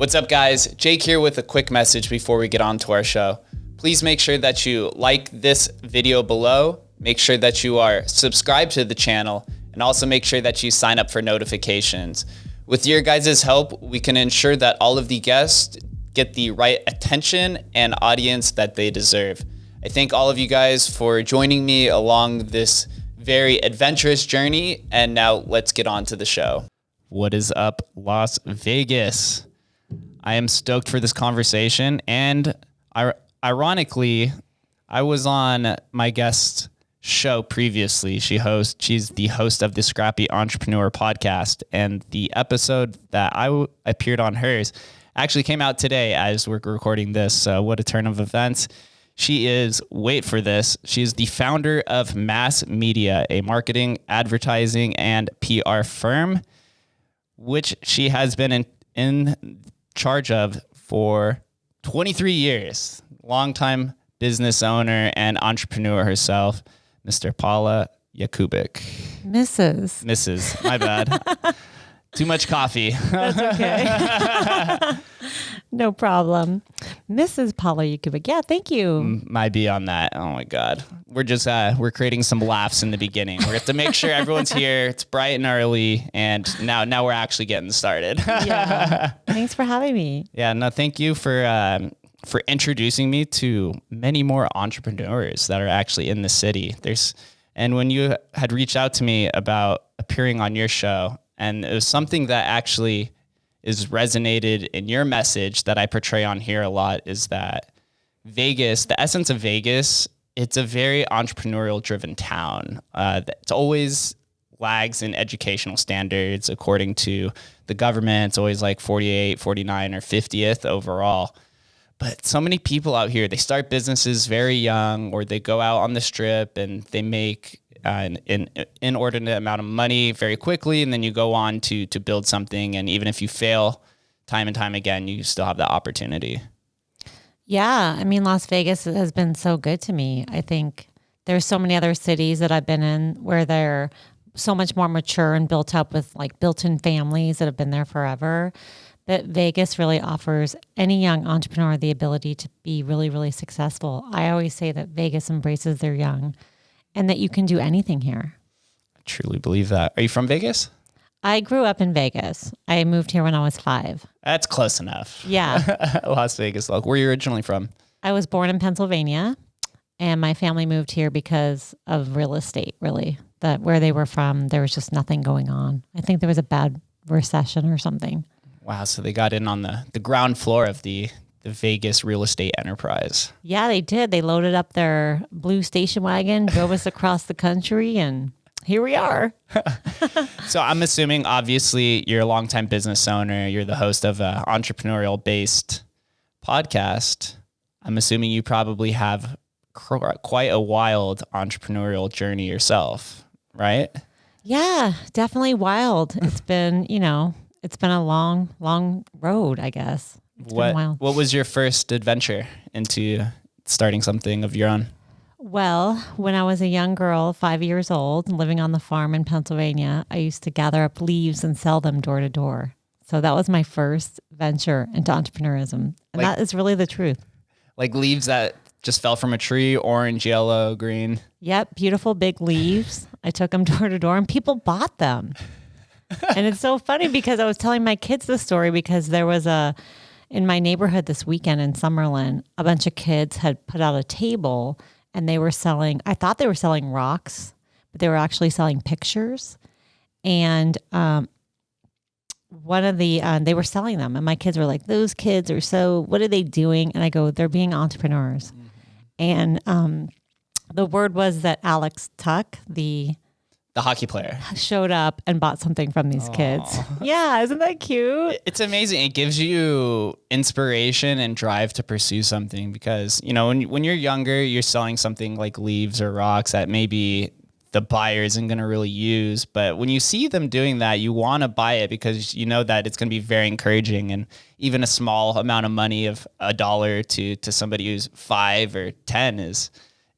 What's up, guys? Jake here with a quick message before we get on to our show. Please make sure that you like this video below, make sure that you are subscribed to the channel, and also make sure that you sign up for notifications. With your guys' help, we can ensure that all of the guests get the right attention and audience that they deserve. I thank all of you guys for joining me along this very adventurous journey, and now let's get on to the show. What is up, Las Vegas? I am stoked for this conversation, and ironically, I was on my guest's show previously. She's the host of the Scrappy Entrepreneur podcast, and the episode that I appeared on hers actually came out today as we're recording this. So what a turn of events. She is, wait for this, she's the founder of MassMedia, a marketing, advertising, and PR firm, which she has been in charge of for 23 years. Longtime business owner and entrepreneur herself, Mr. Paula Yakubik. Mrs. My bad. Too much coffee. That's okay. No problem. Mrs. Paula Yakubik. Yeah, thank you. Might be on that. Oh my God. We're just, we're creating some laughs in the beginning. We have to make sure everyone's here. It's bright and early. And now we're actually getting started. Yeah. Thanks for having me. Yeah, no, thank you for introducing me to many more entrepreneurs that are actually in the city. And when you had reached out to me about appearing on your show, and it was something that actually is resonated in your message that I portray on here a lot, is that Vegas, the essence of Vegas, it's a very entrepreneurial driven town. It's always lags in educational standards according to the government. It's always like 48, 49, or 50th overall. But so many people out here, they start businesses very young, or they go out on the strip and they make an inordinate amount of money very quickly, and then you go on to build something. And even if you fail time and time again, you still have that opportunity. Yeah, I mean, Las Vegas has been so good to me. I think there's so many other cities that I've been in where they're so much more mature and built up with like built-in families that have been there forever. But Vegas really offers any young entrepreneur the ability to be really, really successful. I always say that Vegas embraces their young and that you can do anything here. I truly believe that. Are you from Vegas? I grew up in Vegas. I moved here when I was 5. That's close enough. Yeah. Las Vegas. Where are you originally from? I was born in Pennsylvania, and my family moved here because of real estate, really. That where they were from, there was just nothing going on. I think there was a bad recession or something. Wow, so they got in on the ground floor of the Vegas real estate enterprise. Yeah, they did. They loaded up their blue station wagon, drove us across the country, and here we are. So I'm assuming, obviously, you're a longtime business owner. You're the host of an entrepreneurial-based podcast. I'm assuming you probably have quite a wild entrepreneurial journey yourself, right? Yeah, definitely wild. It's been, it's been a long, long road, I guess. What was your first adventure into starting something of your own? Well, when I was a young girl, 5 years old, living on the farm in Pennsylvania, I used to gather up leaves and sell them door to door. So that was my first venture into entrepreneurism. And that is really the truth. Like leaves that just fell from a tree, orange, yellow, green? Yep, beautiful big leaves. I took them door to door and people bought them. And it's so funny because I was telling my kids this story because there was in my neighborhood this weekend in Summerlin, a bunch of kids had put out a table and they were selling, I thought they were selling rocks, but they were actually selling pictures. And they were selling them. And my kids were like, those kids are what are they doing? And I go, they're being entrepreneurs. Mm-hmm. And the word was that Alex Tuck, the hockey player, showed up and bought something from these kids. Yeah, isn't that cute? It's amazing. It gives you inspiration and drive to pursue something because, when you're younger, you're selling something like leaves or rocks that maybe the buyer isn't going to really use. But when you see them doing that, you want to buy it because you know that it's going to be very encouraging. And even a small amount of money of $1 to somebody who's 5 or 10 is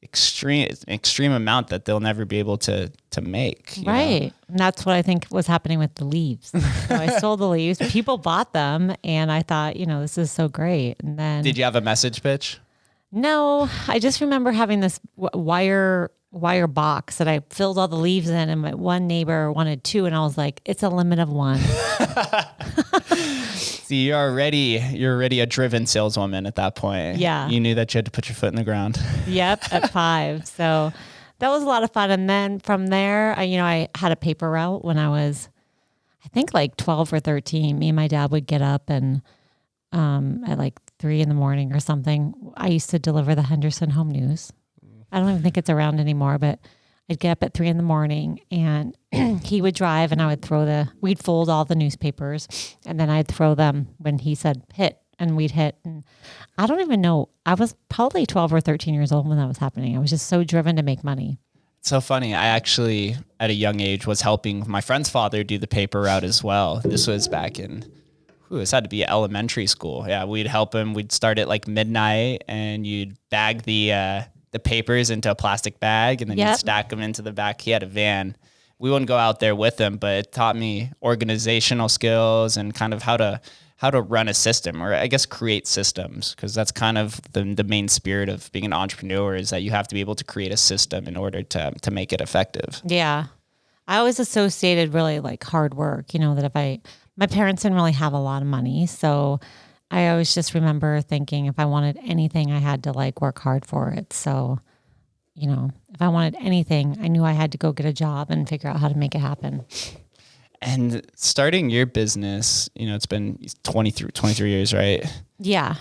extreme amount that they'll never be able to make. Right. And that's what I think was happening with the leaves. So I sold the leaves. People bought them, and I thought, this is so great. And then, Did you have a message pitch? No, I just remember having this wire box that I filled all the leaves in, and my one neighbor wanted 2, and I was like, it's a limit of 1. See, you're already a driven saleswoman at that point. Yeah. You knew that you had to put your foot in the ground. Yep, at 5. So that was a lot of fun. And then from there, I had a paper route when I was, I think like 12 or 13. Me and my dad would get up and at like 3 a.m. or something, I used to deliver the Henderson Home News. I don't even think it's around anymore, but I'd get up at 3 a.m. and he would drive, and I would we'd fold all the newspapers, and then I'd throw them when he said hit, and we'd hit. And I don't even know, I was probably 12 or 13 years old when that was happening. I was just so driven to make money. It's so funny. I actually, at a young age, was helping my friend's father do the paper route as well. This was back in, this had to be elementary school. Yeah, we'd help him. We'd start at like midnight, and you'd bag the papers into a plastic bag, and then you'd stack them into the back. He had a van. We wouldn't go out there with him, but it taught me organizational skills and kind of how to run a system, or I guess create systems, because that's kind of the main spirit of being an entrepreneur, is that you have to be able to create a system in order to make it effective. Yeah. I always associated really like hard work, that my parents didn't really have a lot of money. So I always just remember thinking if I wanted anything, I had to like work hard for it. So, if I wanted anything, I knew I had to go get a job and figure out how to make it happen. And starting your business, it's been 23 years, right? Yeah.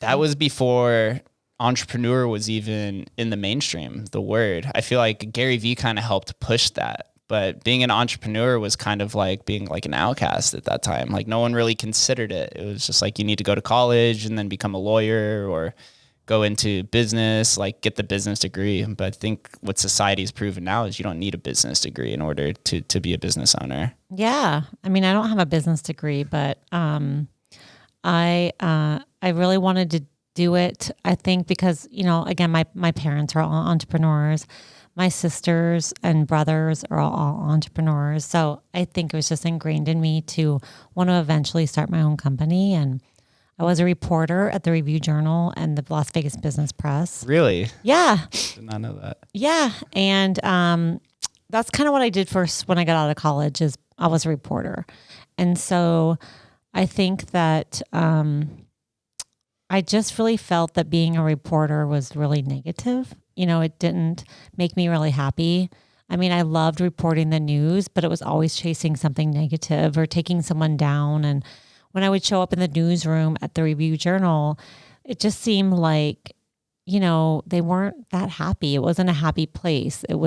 That was before entrepreneur was even in the mainstream, the word. I feel like Gary Vee kind of helped push that. But being an entrepreneur was kind of like being like an outcast at that time. Like no one really considered it. It was just like you need to go to college and then become a lawyer, or go into business, like get the business degree. But I think what society's proven now is you don't need a business degree in order to be a business owner. Yeah. I mean, I don't have a business degree, but I really wanted to do it. I think because, again, my parents are all entrepreneurs. My sisters and brothers are all entrepreneurs. So I think it was just ingrained in me to want to eventually start my own company. And I was a reporter at the Review Journal and the Las Vegas Business Press. Really? Yeah. Did not know that. Yeah. And that's kind of what I did first when I got out of college, is I was a reporter. And so I think that I just really felt that being a reporter was really negative. It didn't make me really happy. I mean, I loved reporting the news, but it was always chasing something negative or taking someone down. And when I would show up in the newsroom at the Review Journal, it just seemed like, they weren't that happy. It wasn't a happy place. It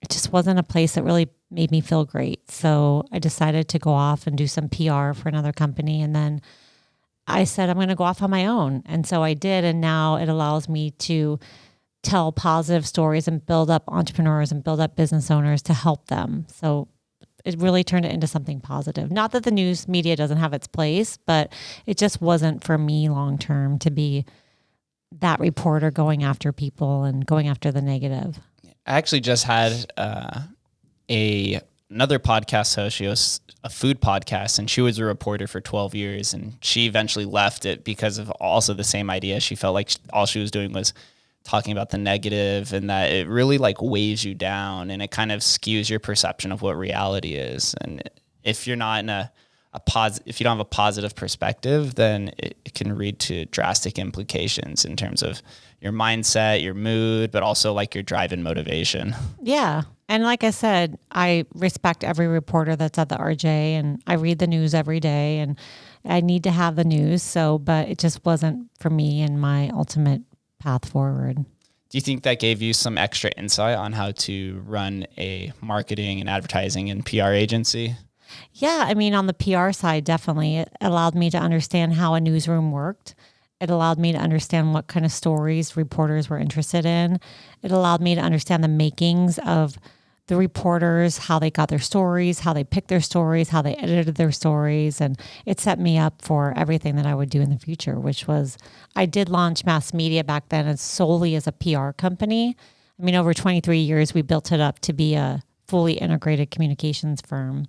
just wasn't a place that really made me feel great. So I decided to go off and do some PR for another company. And then I said, I'm going to go off on my own. And so I did. And now it allows me to tell positive stories and build up entrepreneurs and build up business owners to help them. So it really turned it into something positive. Not that the news media doesn't have its place, but it just wasn't for me long-term to be that reporter going after people and going after the negative. I actually just had another podcast host. She was a food podcast, and she was a reporter for 12 years, and she eventually left it because of also the same idea. She felt like all she was doing was talking about the negative, and that it really like weighs you down, and it kind of skews your perception of what reality is. And if you're not in if you don't have a positive perspective, then it can lead to drastic implications in terms of your mindset, your mood, but also like your drive and motivation. Yeah. And like I said, I respect every reporter that's at the RJ, and I read the news every day, and I need to have the news. But it just wasn't for me and my ultimate path forward. Do you think that gave you some extra insight on how to run a marketing and advertising and PR agency? Yeah. I mean, on the PR side, definitely. It allowed me to understand how a newsroom worked. It allowed me to understand what kind of stories reporters were interested in. It allowed me to understand the makings of the reporters, how they got their stories, how they picked their stories, how they edited their stories. And it set me up for everything that I would do in the future, which was, I did launch MassMedia back then as solely as a PR company. I mean, over 23 years, we built it up to be a fully integrated communications firm.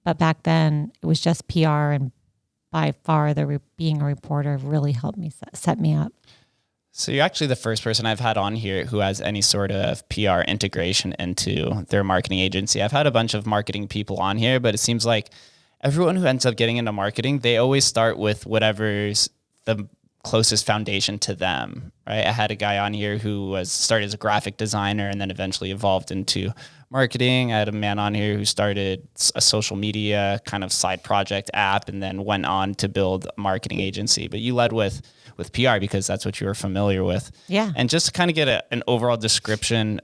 But back then it was just PR, and by far being a reporter really helped me set me up. So you're actually the first person I've had on here who has any sort of PR integration into their marketing agency. I've had a bunch of marketing people on here, but it seems like everyone who ends up getting into marketing, they always start with whatever's the closest foundation to them, right? I had a guy on here who started as a graphic designer and then eventually evolved into marketing. I had a man on here who started a social media kind of side project app and then went on to build a marketing agency. But you led with PR because that's what you were familiar with. Yeah. And just to kind of get an overall description,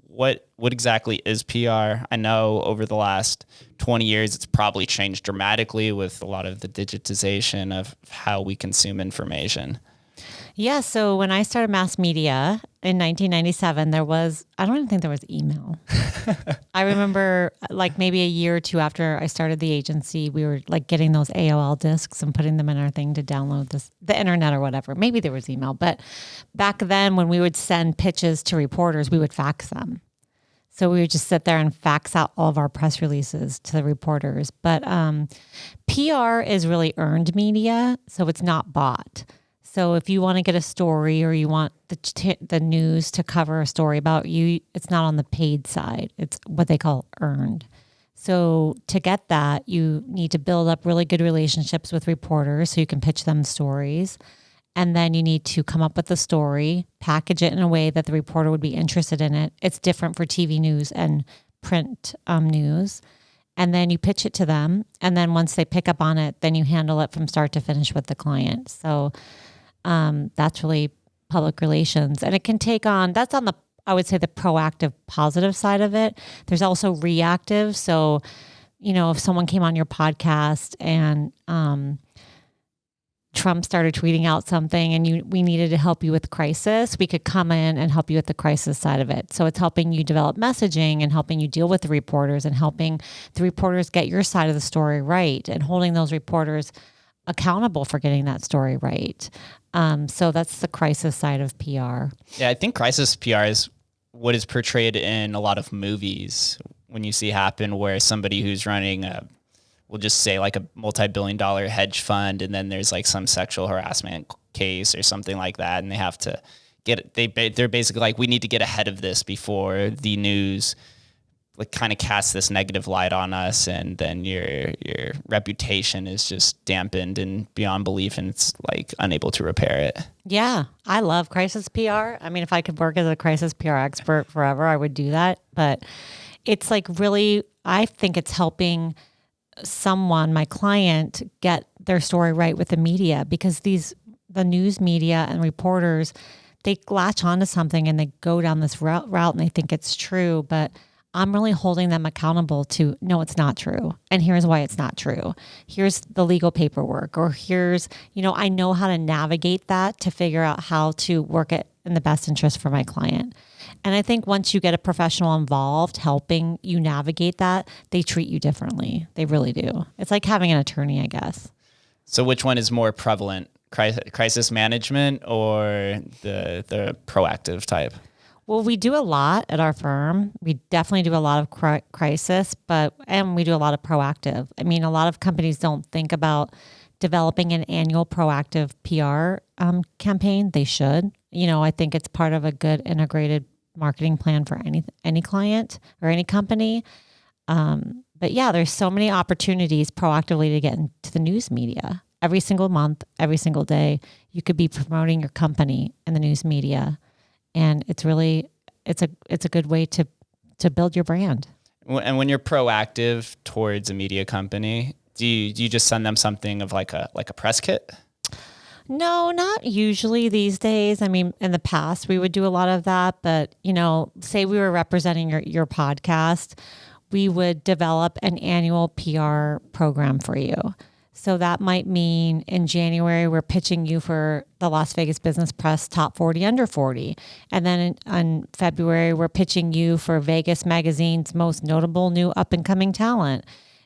what exactly is PR? I know over the last 20 years, it's probably changed dramatically with a lot of the digitization of how we consume information. Yeah. So when I started MassMedia in 1997, I don't even think there was email. I remember like maybe a year or two after I started the agency, we were like getting those AOL discs and putting them in our thing to download the internet or whatever. Maybe there was email, but back then when we would send pitches to reporters, we would fax them. So we would just sit there and fax out all of our press releases to the reporters. But PR is really earned media, so it's not bought. So if you want to get a story or you want the news to cover a story about you, it's not on the paid side. It's what they call earned. So to get that, you need to build up really good relationships with reporters so you can pitch them stories. And then you need to come up with the story, package it in a way that the reporter would be interested in it. It's different for TV news and print news. And then you pitch it to them. And then once they pick up on it, then you handle it from start to finish with the client. So that's really public relations. And it can take on, that's on the, I would say, the proactive positive side of it. There's also reactive. So, if someone came on your podcast and Trump started tweeting out something and we needed to help you with crisis, we could come in and help you with the crisis side of it. So it's helping you develop messaging and helping you deal with the reporters and helping the reporters get your side of the story right and holding those reporters accountable for getting that story right. So that's the crisis side of PR. Yeah, I think crisis PR is what is portrayed in a lot of movies when you see happen where somebody who's running we'll just say like a multi-billion-dollar hedge fund, and then there's like some sexual harassment case or something like that, and they have to they're basically like, we need to get ahead of this before the news like kind of casts this negative light on us, and then your reputation is just dampened and beyond belief, and it's like unable to repair it. Yeah, I love crisis PR. I mean, if I could work as a crisis PR expert forever, I would do that. But it's like really, I think it's helping someone, my client, get their story right with the media, because the news media and reporters, they latch onto something and they go down this route and they think it's true, but I'm really holding them accountable to, no, it's not true. And here's why it's not true. Here's the legal paperwork, or here's, I know how to navigate that to figure out how to work it in the best interest for my client. And I think once you get a professional involved helping you navigate that, they treat you differently. They really do. It's like having an attorney, I guess. So which one is more prevalent, crisis management or the proactive type? Well, we do a lot at our firm. We definitely do a lot of crisis, and we do a lot of proactive. I mean, a lot of companies don't think about developing an annual proactive PR campaign. They should. I think it's part of a good integrated marketing plan for any client or any company. But yeah, there's so many opportunities proactively to get into the news media. Every single month, every single day, you could be promoting your company in the news media. And it's really, it's a good way to build your brand. And when you're proactive towards a media company, do you just send them something of like a press kit? No, not usually these days. I mean, in the past we would do a lot of that, but say we were representing your podcast, we would develop an annual PR program for you. So that might mean in January, we're pitching you for the Las Vegas Business Press Top 40 Under 40. And then in February, we're pitching you for Vegas Magazine's most notable new up-and-coming talent.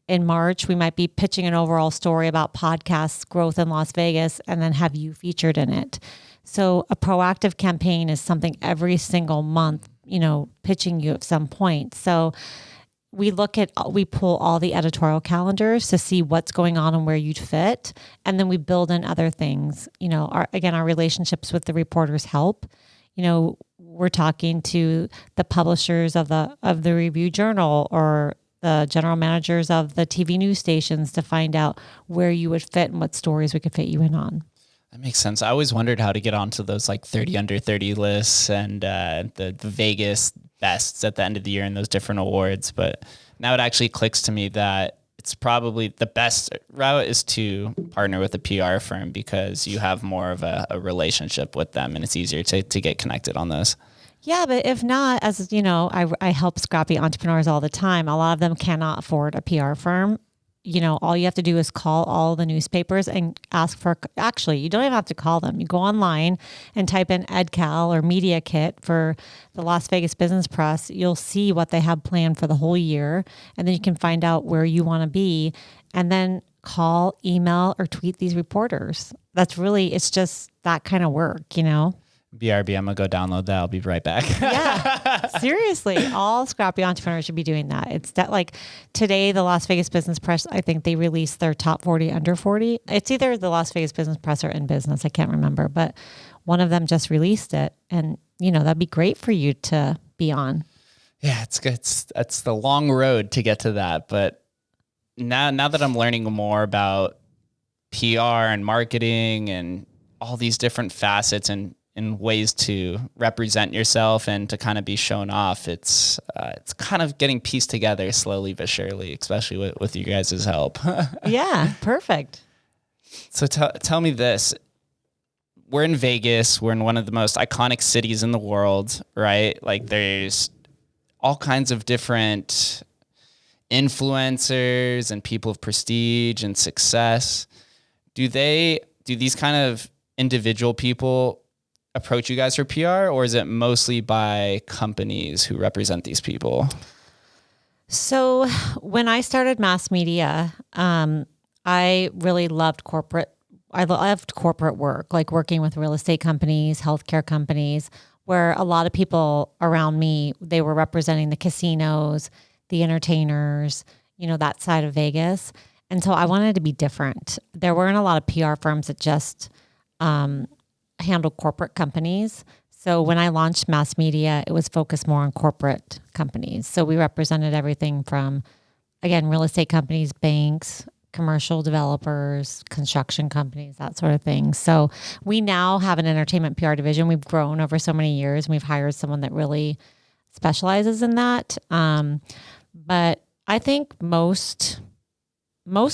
In March, we might be pitching an overall story about podcasts growth in Las Vegas and then have you featured in it. So a proactive campaign is something every single month, pitching you at some point. So we pull all the editorial calendars to see what's going on and where you'd fit. And then we build in other things. Our relationships with the reporters help. We're talking to the publishers of the Review Journal or the general managers of the TV news stations to find out where you would fit and what stories we could fit you in on. That makes sense. I always wondered how to get onto those like 30 under 30 lists and the Vegas bests at the end of the year in those different awards. But now it actually clicks to me that it's probably the best route is to partner with a PR firm because you have more of a relationship with them and it's easier to get connected on those. Yeah, but if not, as you know, I help Scrappy Entrepreneurs all the time. A lot of them cannot afford a PR firm. All you have to do is call all the newspapers and ask for, actually, you don't even have to call them. You go online and type in EdCal or Media Kit for the Las Vegas Business Press. You'll see what they have planned for the whole year. And then you can find out where you want to be and then call, email, or tweet these reporters. It's just that kind of work, BRB, I'm going to go download that. I'll be right back. Yeah, seriously. All Scrappy Entrepreneurs should be doing that. It's that like today, the Las Vegas Business Press, I think they released their top 40 under 40. It's either the Las Vegas Business Press or In Business. I can't remember, but one of them just released it. And, that'd be great for you to be on. Yeah, it's good. It's the long road to get to that. But now that I'm learning more about PR and marketing and all these different facets and ways to represent yourself and to kind of be shown off, it's kind of getting pieced together slowly but surely, especially with you guys' help. Yeah, perfect. So tell me this. We're in Vegas. We're in one of the most iconic cities in the world, right? Like there's all kinds of different influencers and people of prestige and success. Do these kind of individual people approach you guys for PR, or is it mostly by companies who represent these people? So when I started MassMedia, I really loved corporate. I loved corporate work, like working with real estate companies, healthcare companies, where a lot of people around me, they were representing the casinos, the entertainers, that side of Vegas. And so I wanted to be different. There weren't a lot of PR firms that just handle corporate companies. So when I launched MassMedia, it was focused more on corporate companies. So we represented everything from, again, real estate companies, banks, commercial developers, construction companies, that sort of thing. So we now have an entertainment PR division. We've grown over so many years and we've hired someone that really specializes in that. But I think most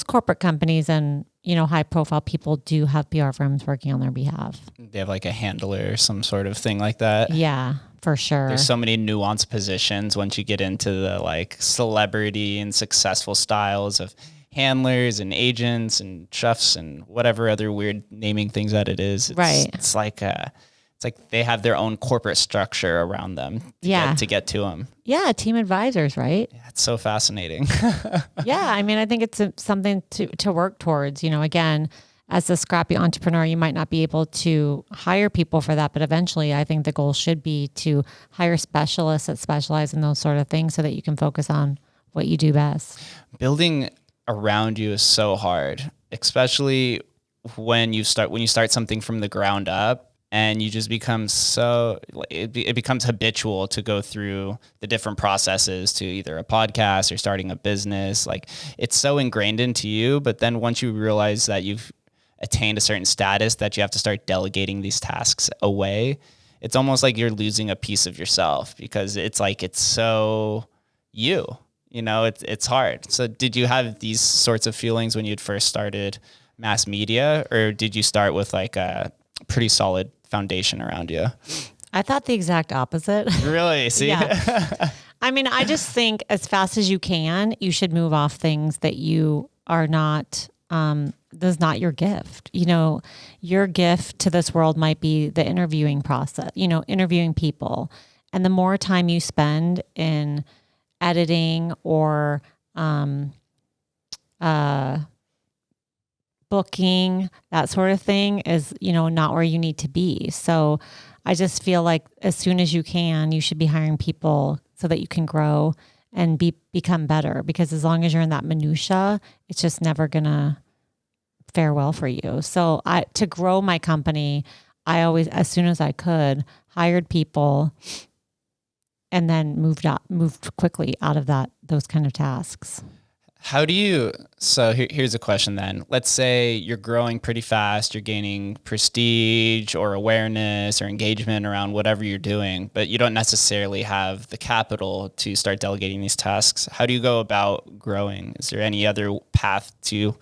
corporate companies and high profile people do have PR firms working on their behalf. They have like a handler or some sort of thing like that. Yeah, for sure. There's so many nuanced positions once you get into the like celebrity and successful styles of handlers and agents and chefs and whatever other weird naming things that it is. Right. It's like they have their own corporate structure around them to get to them. Yeah, team advisors, right? Yeah, it's so fascinating. Yeah, I think it's something to work towards. Again, as a scrappy entrepreneur, you might not be able to hire people for that, but eventually I think the goal should be to hire specialists that specialize in those sort of things so that you can focus on what you do best. Building around you is so hard, especially when you start something from the ground up. And you just become it becomes habitual to go through the different processes to either a podcast or starting a business. Like it's so ingrained into you. But then once you realize that you've attained a certain status that you have to start delegating these tasks away, it's almost like you're losing a piece of yourself because it's so it's hard. So did you have these sorts of feelings when you'd first started MassMedia, or did you start with like a pretty solid foundation around you? I thought the exact opposite. Really? See? Yeah. I just think as fast as you can, you should move off things that you are not is not your gift. Your gift to this world might be the interviewing process, interviewing people. And the more time you spend in editing or booking, that sort of thing is, not where you need to be. So I just feel like as soon as you can, you should be hiring people so that you can grow and become better, because as long as you're in that minutia, it's just never gonna fare well for you. So to grow my company, I always, as soon as I could, hired people and then moved quickly out of those kind of tasks. So here's a question then. Let's say you're growing pretty fast, you're gaining prestige or awareness or engagement around whatever you're doing, but you don't necessarily have the capital to start delegating these tasks. How do you go about growing? Is there any other path to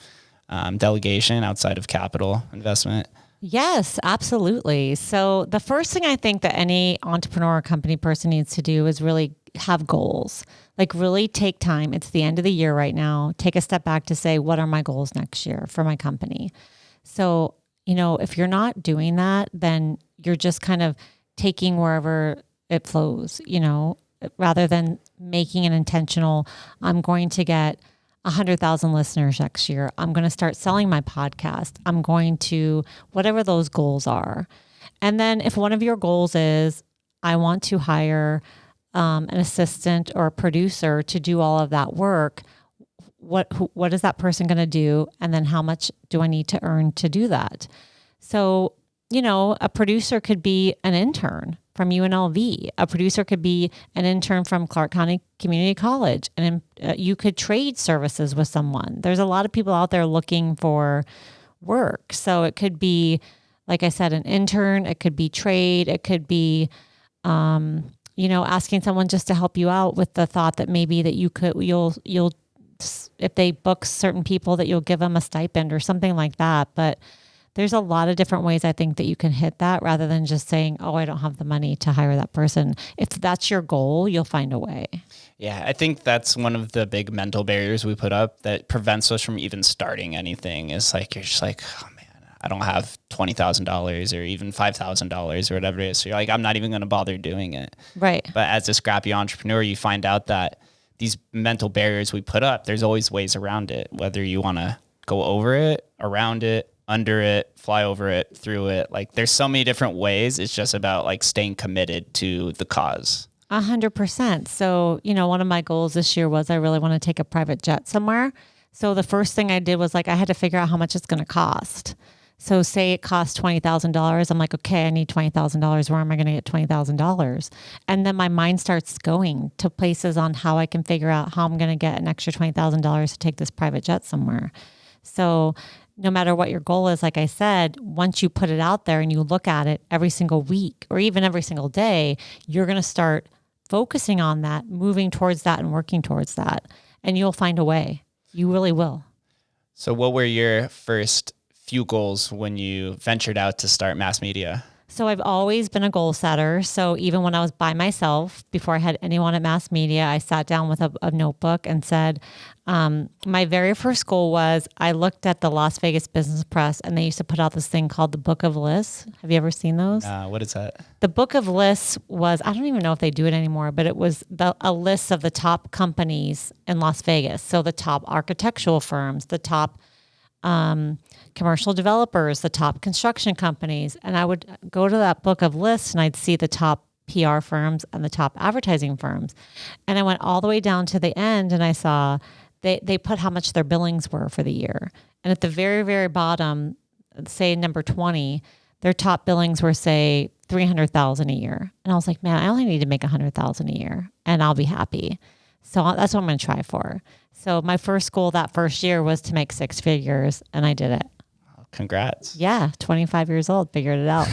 delegation outside of capital investment? Yes, absolutely. So the first thing I think that any entrepreneur or company person needs to do is really have goals. Like really take time. It's the end of the year right now. Take a step back to say, what are my goals next year for my company? So, if you're not doing that, then you're just kind of taking wherever it flows, rather than making an intentional, I'm going to get 100,000 listeners next year. I'm going to start selling my podcast. I'm going to, whatever those goals are. And then if one of your goals is, I want to hire an assistant or a producer to do all of that work, what is that person going to do? And then how much do I need to earn to do that? So, a producer could be an intern from UNLV. A producer could be an intern from Clark County Community College. And you could trade services with someone. There's a lot of people out there looking for work. So it could be, like I said, an intern. It could be trade. It could be, asking someone just to help you out with the thought that maybe that you'll, if they book certain people, that you'll give them a stipend or something like that. But there's a lot of different ways I think that you can hit that, rather than just saying, oh, I don't have the money to hire that person. If that's your goal, you'll find a way. Yeah, I think that's one of the big mental barriers we put up that prevents us from even starting anything. Is like, you're just like, oh man, I don't have $20,000 or even $5,000 or whatever it is. So you're like, I'm not even going to bother doing it. Right. But as a scrappy entrepreneur, you find out that these mental barriers we put up, there's always ways around it, whether you want to go over it, around it, under it, fly over it, through it. Like there's so many different ways. It's just about like staying committed to the cause. 100%. So, one of my goals this year was I really want to take a private jet somewhere. So the first thing I did was like, I had to figure out how much it's going to cost. So say it costs $20,000. I'm like, okay, I need $20,000. Where am I going to get $20,000? And then my mind starts going to places on how I can figure out how I'm going to get an extra $20,000 to take this private jet somewhere. So no matter what your goal is, like I said, once you put it out there and you look at it every single week or even every single day, you're going to start focusing on that, moving towards that and working towards that. And you'll find a way. You really will. So what were your first few goals when you ventured out to start MassMedia? So I've always been a goal setter. So even when I was by myself, before I had anyone at MassMedia, I sat down with a notebook and said, my very first goal was, I looked at the Las Vegas Business Press and they used to put out this thing called the Book of Lists. Have you ever seen those? What is that? The Book of Lists was, I don't even know if they do it anymore, but it was a list of the top companies in Las Vegas. So the top architectural firms, the top commercial developers, the top construction companies. And I would go to that book of lists and I'd see the top PR firms and the top advertising firms. And I went all the way down to the end and I saw they put how much their billings were for the year. And at the very, very bottom, say number 20, their top billings were, say, $300,000 a year. And I was like, man, I only need to make $100,000 a year and I'll be happy. So that's what I'm going to try for. So my first goal that first year was to make 6 figures, and I did it. Congrats. Yeah, 25 years old, figured it out.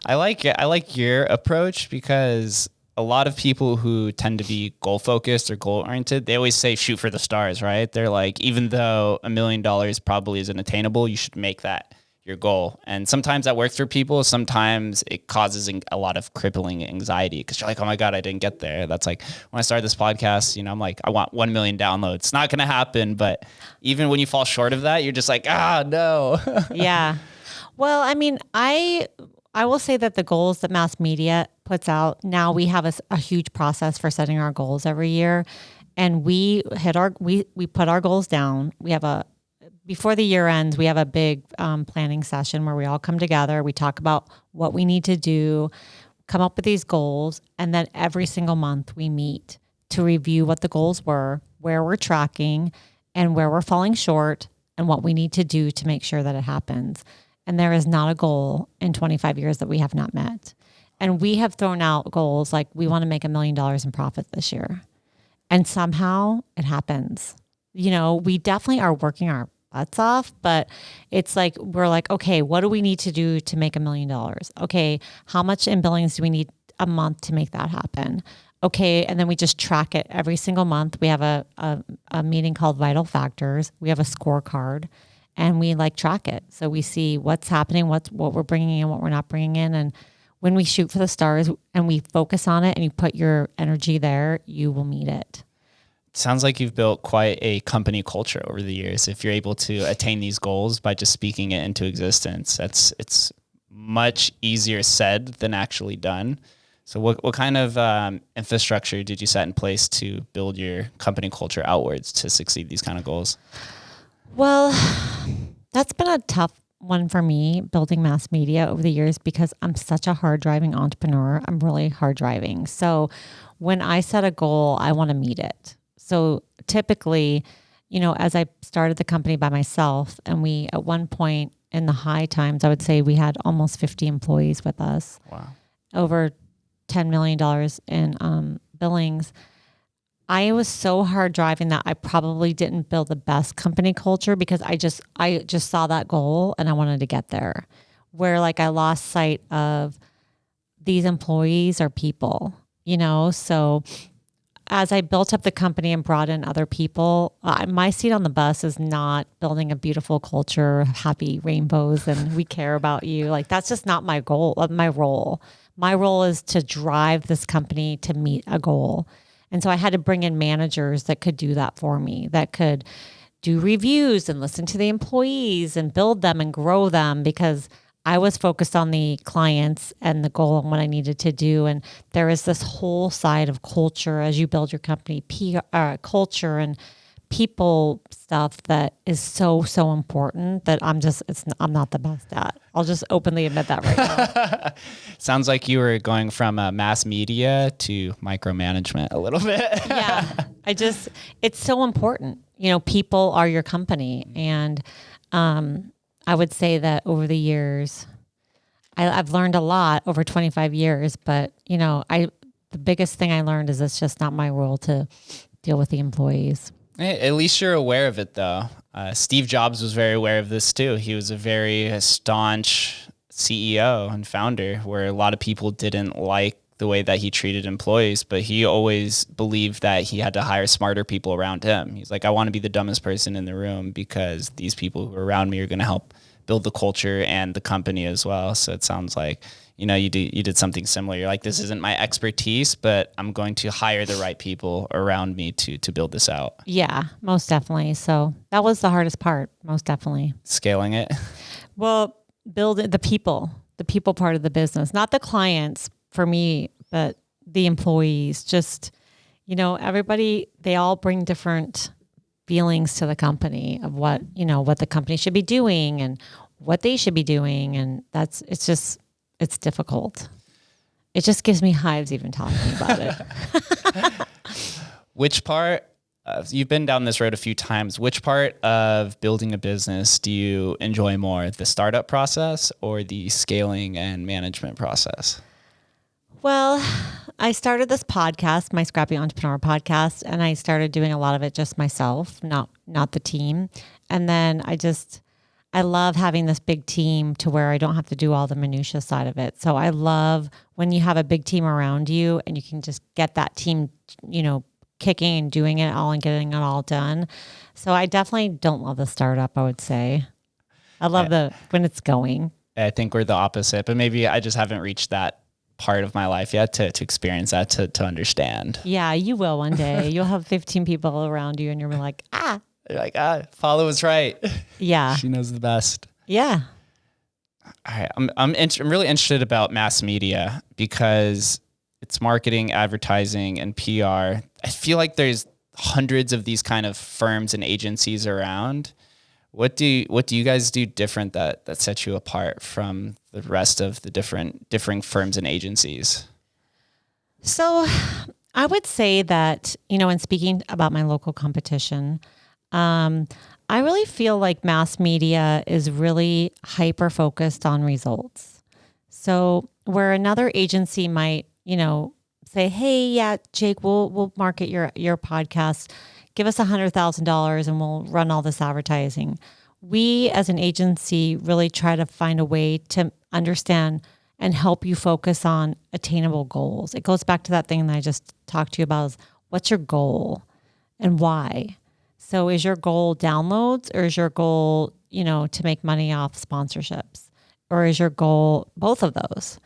I like it. I like your approach because a lot of people who tend to be goal focused or goal oriented, they always say shoot for the stars, right? They're like, even though $1 million probably isn't attainable, you should make that your goal. And sometimes that works for people. Sometimes it causes a lot of crippling anxiety because you're like, oh my God, I didn't get there. That's like when I started this podcast, I'm like, I want 1 million downloads. It's not going to happen. But even when you fall short of that, you're just like, no. Yeah. Well, I mean, I will say that the goals that MassMedia puts out, now we have a huge process for setting our goals every year. And we put our goals down. We have before the year ends, we have a big planning session where we all come together. We talk about what we need to do, come up with these goals. And then every single month we meet to review what the goals were, where we're tracking and where we're falling short and what we need to do to make sure that it happens. And there is not a goal in 25 years that we have not met. And we have thrown out goals like we want to make $1 million in profit this year. And somehow it happens. We definitely are working our butts off, but it's like, we're like, okay, what do we need to do to make $1 million? Okay, how much in billings do we need a month to make that happen? Okay, and then we just track it every single month. We have a meeting called Vital Factors. We have a scorecard, and we track it. So we see what's happening, what we're bringing in, what we're not bringing in. And when we shoot for the stars and we focus on it and you put your energy there, you will meet it. Sounds like you've built quite a company culture over the years. If you're able to attain these goals by just speaking it into existence, it's much easier said than actually done. So what kind of infrastructure did you set in place to build your company culture outwards to succeed these kind of goals? Well, that's been a tough one for me, building MassMedia over the years, because I'm such a hard driving entrepreneur. I'm really hard driving. So when I set a goal, I want to meet it. So typically, as I started the company by myself, and we, at one point in the high times, I would say we had almost 50 employees with us. Wow. Over $10 million in billings. I was so hard driving that I probably didn't build the best company culture because I just saw that goal and I wanted to get there. Where I lost sight of these employees are people, so as I built up the company and brought in other people, my seat on the bus is not building a beautiful culture, happy rainbows, and we care about you. That's just not my goal, my role. My role is to drive this company to meet a goal. And so I had to bring in managers that could do that for me, that could do reviews and listen to the employees and build them and grow them, because I was focused on the clients and the goal and what I needed to do. And there is this whole side of culture as you build your company, culture and people stuff that is so important that I'm not the best at. I'll just openly admit that right now. Sounds like you were going from MassMedia to micromanagement a little bit. Yeah, it's so important. People are your company. And I would say that over the years, I've learned a lot over 25 years, but the biggest thing I learned is it's just not my role to deal with the employees. At least you're aware of it, though. Steve Jobs was very aware of this too. He was a very staunch CEO and founder, where a lot of people didn't like the way that he treated employees, but he always believed that he had to hire smarter people around him. He's like, I want to be the dumbest person in the room because these people who are around me are going to help build the culture and the company as well. So it sounds like, you did something similar. You're like, this isn't my expertise, but I'm going to hire the right people around me to build this out. Yeah, most definitely. So that was the hardest part, most definitely. Scaling it? Well, building the people part of the business, not the clients for me, but the employees. Just, everybody, they all bring different feelings to the company of what the company should be doing and what they should be doing. And it's difficult. It just gives me hives even talking about it. Which part, you've been down this road a few times, which part of building a business do you enjoy more, the startup process or the scaling and management process? Well, I started this podcast, my Scrappy Entrepreneur podcast, and I started doing a lot of it just myself, not the team. And then I love having this big team to where I don't have to do all the minutia side of it. So I love when you have a big team around you and you can just get that team, kicking and doing it all and getting it all done. So I definitely don't love the startup, I would say. I love when it's going. I think we're the opposite, but maybe I just haven't reached that part of my life yet to experience that, to understand. Yeah, you will one day. You'll have 15 people around you and you're like, You're like, Paula was right. Yeah. She knows the best. Yeah. All right. I'm really interested about mass media because it's marketing, advertising, and PR. I feel like there's hundreds of these kind of firms and agencies around. What do you guys do different that sets you apart from the rest of the differing firms and agencies? So I would say that, in speaking about my local competition, I really feel like mass media is really hyper focused on results. So where another agency might, say, hey, yeah, Jake, we'll market your podcast. Give us $100,000 and we'll run all this advertising. We as an agency really try to find a way to understand and help you focus on attainable goals. It goes back to that thing that I just talked to you about, is what's your goal and why? So is your goal downloads, or is your goal, to make money off sponsorships? Or is your goal both of those?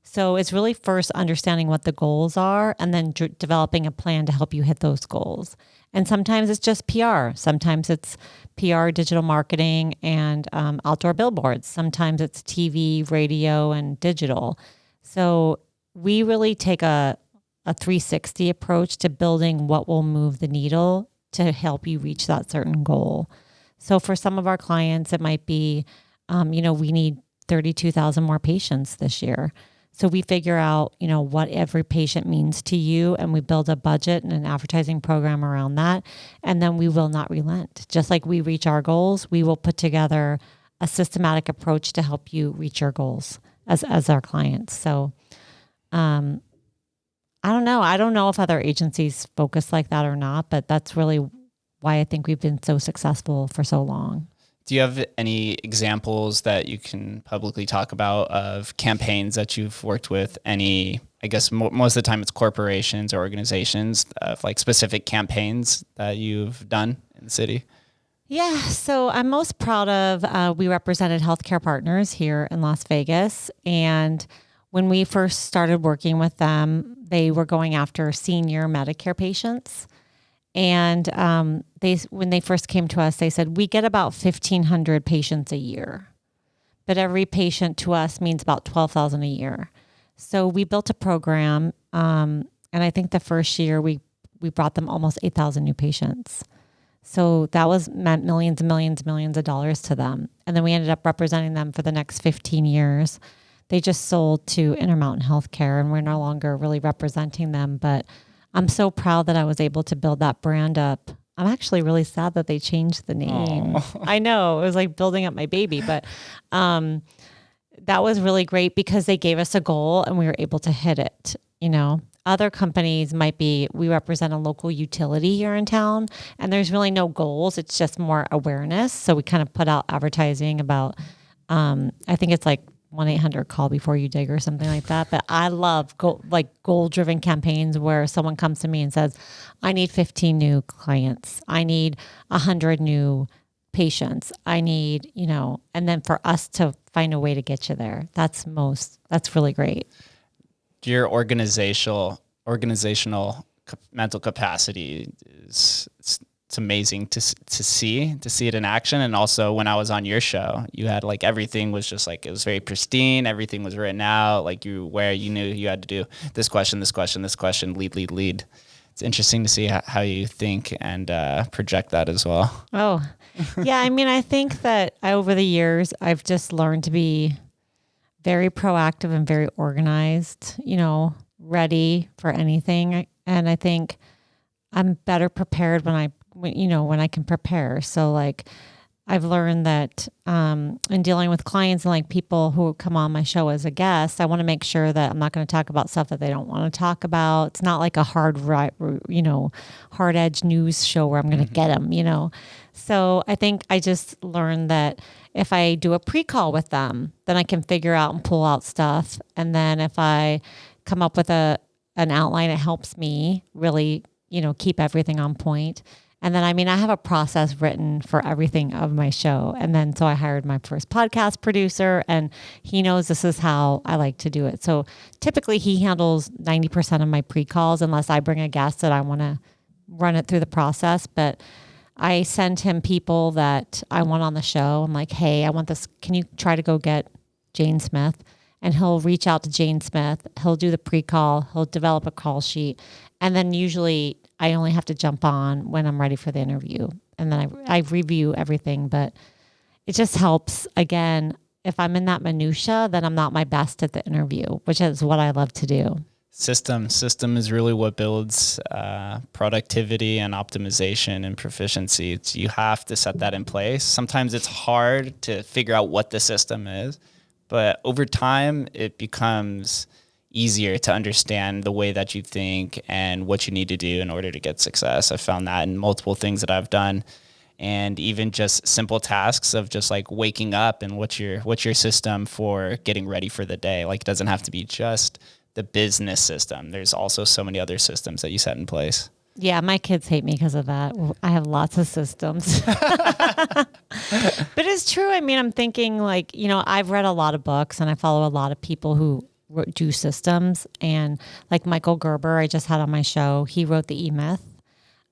So it's really first understanding what the goals are and then developing a plan to help you hit those goals. And sometimes it's just PR. Sometimes it's PR, digital marketing, and outdoor billboards. Sometimes it's TV, radio, and digital. So we really take a 360 approach to building what will move the needle to help you reach that certain goal. So for some of our clients, it might be, we need 32,000 more patients this year. So we figure out, what every patient means to you, and we build a budget and an advertising program around that. And then we will not relent. Just like we reach our goals, we will put together a systematic approach to help you reach your goals as our clients. So I don't know. I don't know if other agencies focus like that or not, but that's really why I think we've been so successful for so long. Do you have any examples that you can publicly talk about of campaigns that you've worked with? Any, I guess most of the time it's corporations or organizations, of like specific campaigns that you've done in the city? Yeah, so I'm most proud of, we represented healthcare partners here in Las Vegas. And when we first started working with them, they were going after senior Medicare patients. And when they first came to us, they said, we get about 1,500 patients a year, but every patient to us means about 12,000 a year. So we built a program, and I think the first year we brought them almost 8,000 new patients. So that meant millions and millions and millions of dollars to them. And then we ended up representing them for the next 15 years. They just sold to Intermountain Healthcare, and we're no longer really representing them, but I'm so proud that I was able to build that brand up. I'm actually really sad that they changed the name. Aww. I know, it was like building up my baby, but that was really great because they gave us a goal and we were able to hit it. Other companies might be, we represent a local utility here in town and there's really no goals. It's just more awareness. So we kind of put out advertising about, I think it's like 1-800 call before you dig or something like that. But I love goal-driven campaigns where someone comes to me and says, I need 15 new clients. I need 100 new patients. I need, and then for us to find a way to get you there. That's really great. Your organizational mental capacity it's amazing to see it in action. And also when I was on your show, you had like, everything was just like, it was very pristine. Everything was written out. Like you knew you had to do this question, lead. It's interesting to see how you think and project that as well. Oh, yeah. I mean, I think that over the years, I've just learned to be very proactive and very organized, ready for anything. And I think I'm better prepared when I can prepare. So like I've learned that in dealing with clients and like people who come on my show as a guest, I want to make sure that I'm not going to talk about stuff that they don't want to talk about. It's not like a hard edge news show where I'm going to get them, So I think I just learned that if I do a pre-call with them, then I can figure out and pull out stuff. And then if I come up with an outline, it helps me really, keep everything on point. And then, I mean, I have a process written for everything of my show. And then, so I hired my first podcast producer, and he knows this is how I like to do it. So typically he handles 90% of my pre-calls unless I bring a guest that I want to run it through the process. But I send him people that I want on the show. I'm like, hey, I want this. Can you try to go get Jane Smith? And he'll reach out to Jane Smith. He'll do the pre-call. He'll develop a call sheet. And then usually I only have to jump on when I'm ready for the interview. And then I review everything. But it just helps. Again, if I'm in that minutia, then I'm not my best at the interview, which is what I love to do. System is really what builds productivity and optimization and proficiency. You have to set that in place. Sometimes it's hard to figure out what the system is, but over time it becomes easier to understand the way that you think and what you need to do in order to get success. I found that in multiple things that I've done, and even just simple tasks of just like waking up and what's your system for getting ready for the day. Like, it doesn't have to be just the business system. There's also so many other systems that you set in place. Yeah, my kids hate me because of that. I have lots of systems. But it's true. I mean, I'm thinking like, I've read a lot of books and I follow a lot of people who do systems. And like Michael Gerber, I just had on my show, he wrote the E-Myth.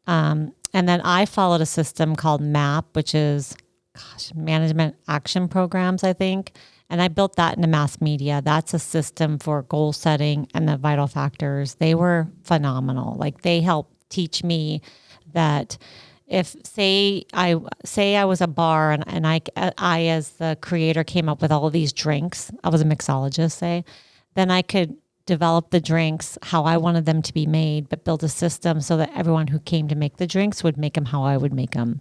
And then I followed a system called MAP, which is, Management Action Programs, I think. And I built that into MassMedia. That's a system for goal setting and the vital factors. They were phenomenal. Like, they helped teach me that if say I was a bar and I as the creator came up with all of these drinks, I was a mixologist, then I could develop the drinks how I wanted them to be made, but build a system so that everyone who came to make the drinks would make them how I would make them.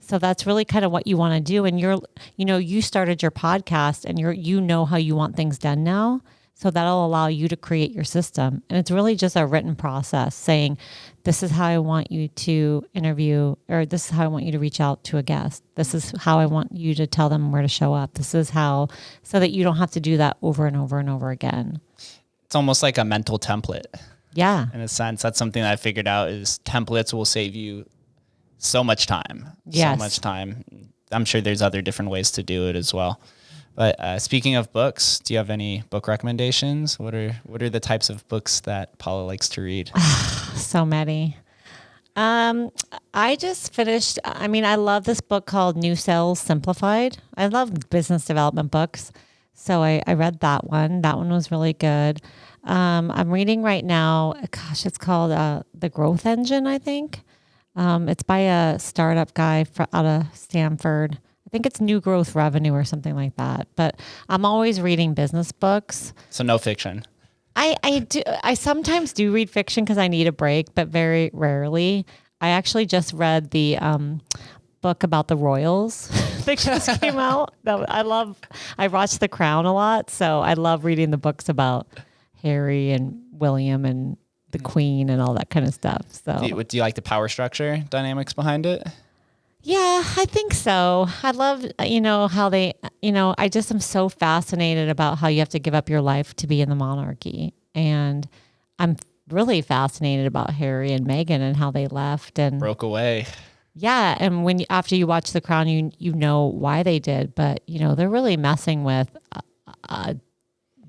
So that's really kind of what you want to do. And you started your podcast and you know how you want things done now. So that'll allow you to create your system. And it's really just a written process saying, this is how I want you to interview, or this is how I want you to reach out to a guest. This is how I want you to tell them where to show up. This is how, so that you don't have to do that over and over and over again. It's almost like a mental template. Yeah. In a sense, that's something that I figured out is templates will save you so much time. Yes. So much time. I'm sure there's other different ways to do it as well. But speaking of books, do you have any book recommendations? What are the types of books that Paula likes to read? So many. I just finished, I love this book called New Sales Simplified. I love business development books. So I read that one. That one was really good. I'm reading right now, it's called The Growth Engine, I think. It's by a startup guy out of Stanford. I think it's New Growth Revenue or something like that. But I'm always reading business books. So no fiction. I sometimes do read fiction because I need a break, but very rarely. I actually just read the book about the royals that just came out. I watched The Crown a lot, so I love reading the books about Harry and William and the Queen and all that kind of stuff. So do you like the power structure dynamics behind it? Yeah, I think so. I love, how they, I just am so fascinated about how you have to give up your life to be in the monarchy. And I'm really fascinated about Harry and Meghan and how they left and broke away. Yeah. And after you watch The Crown, you know why they did, but they're really messing with the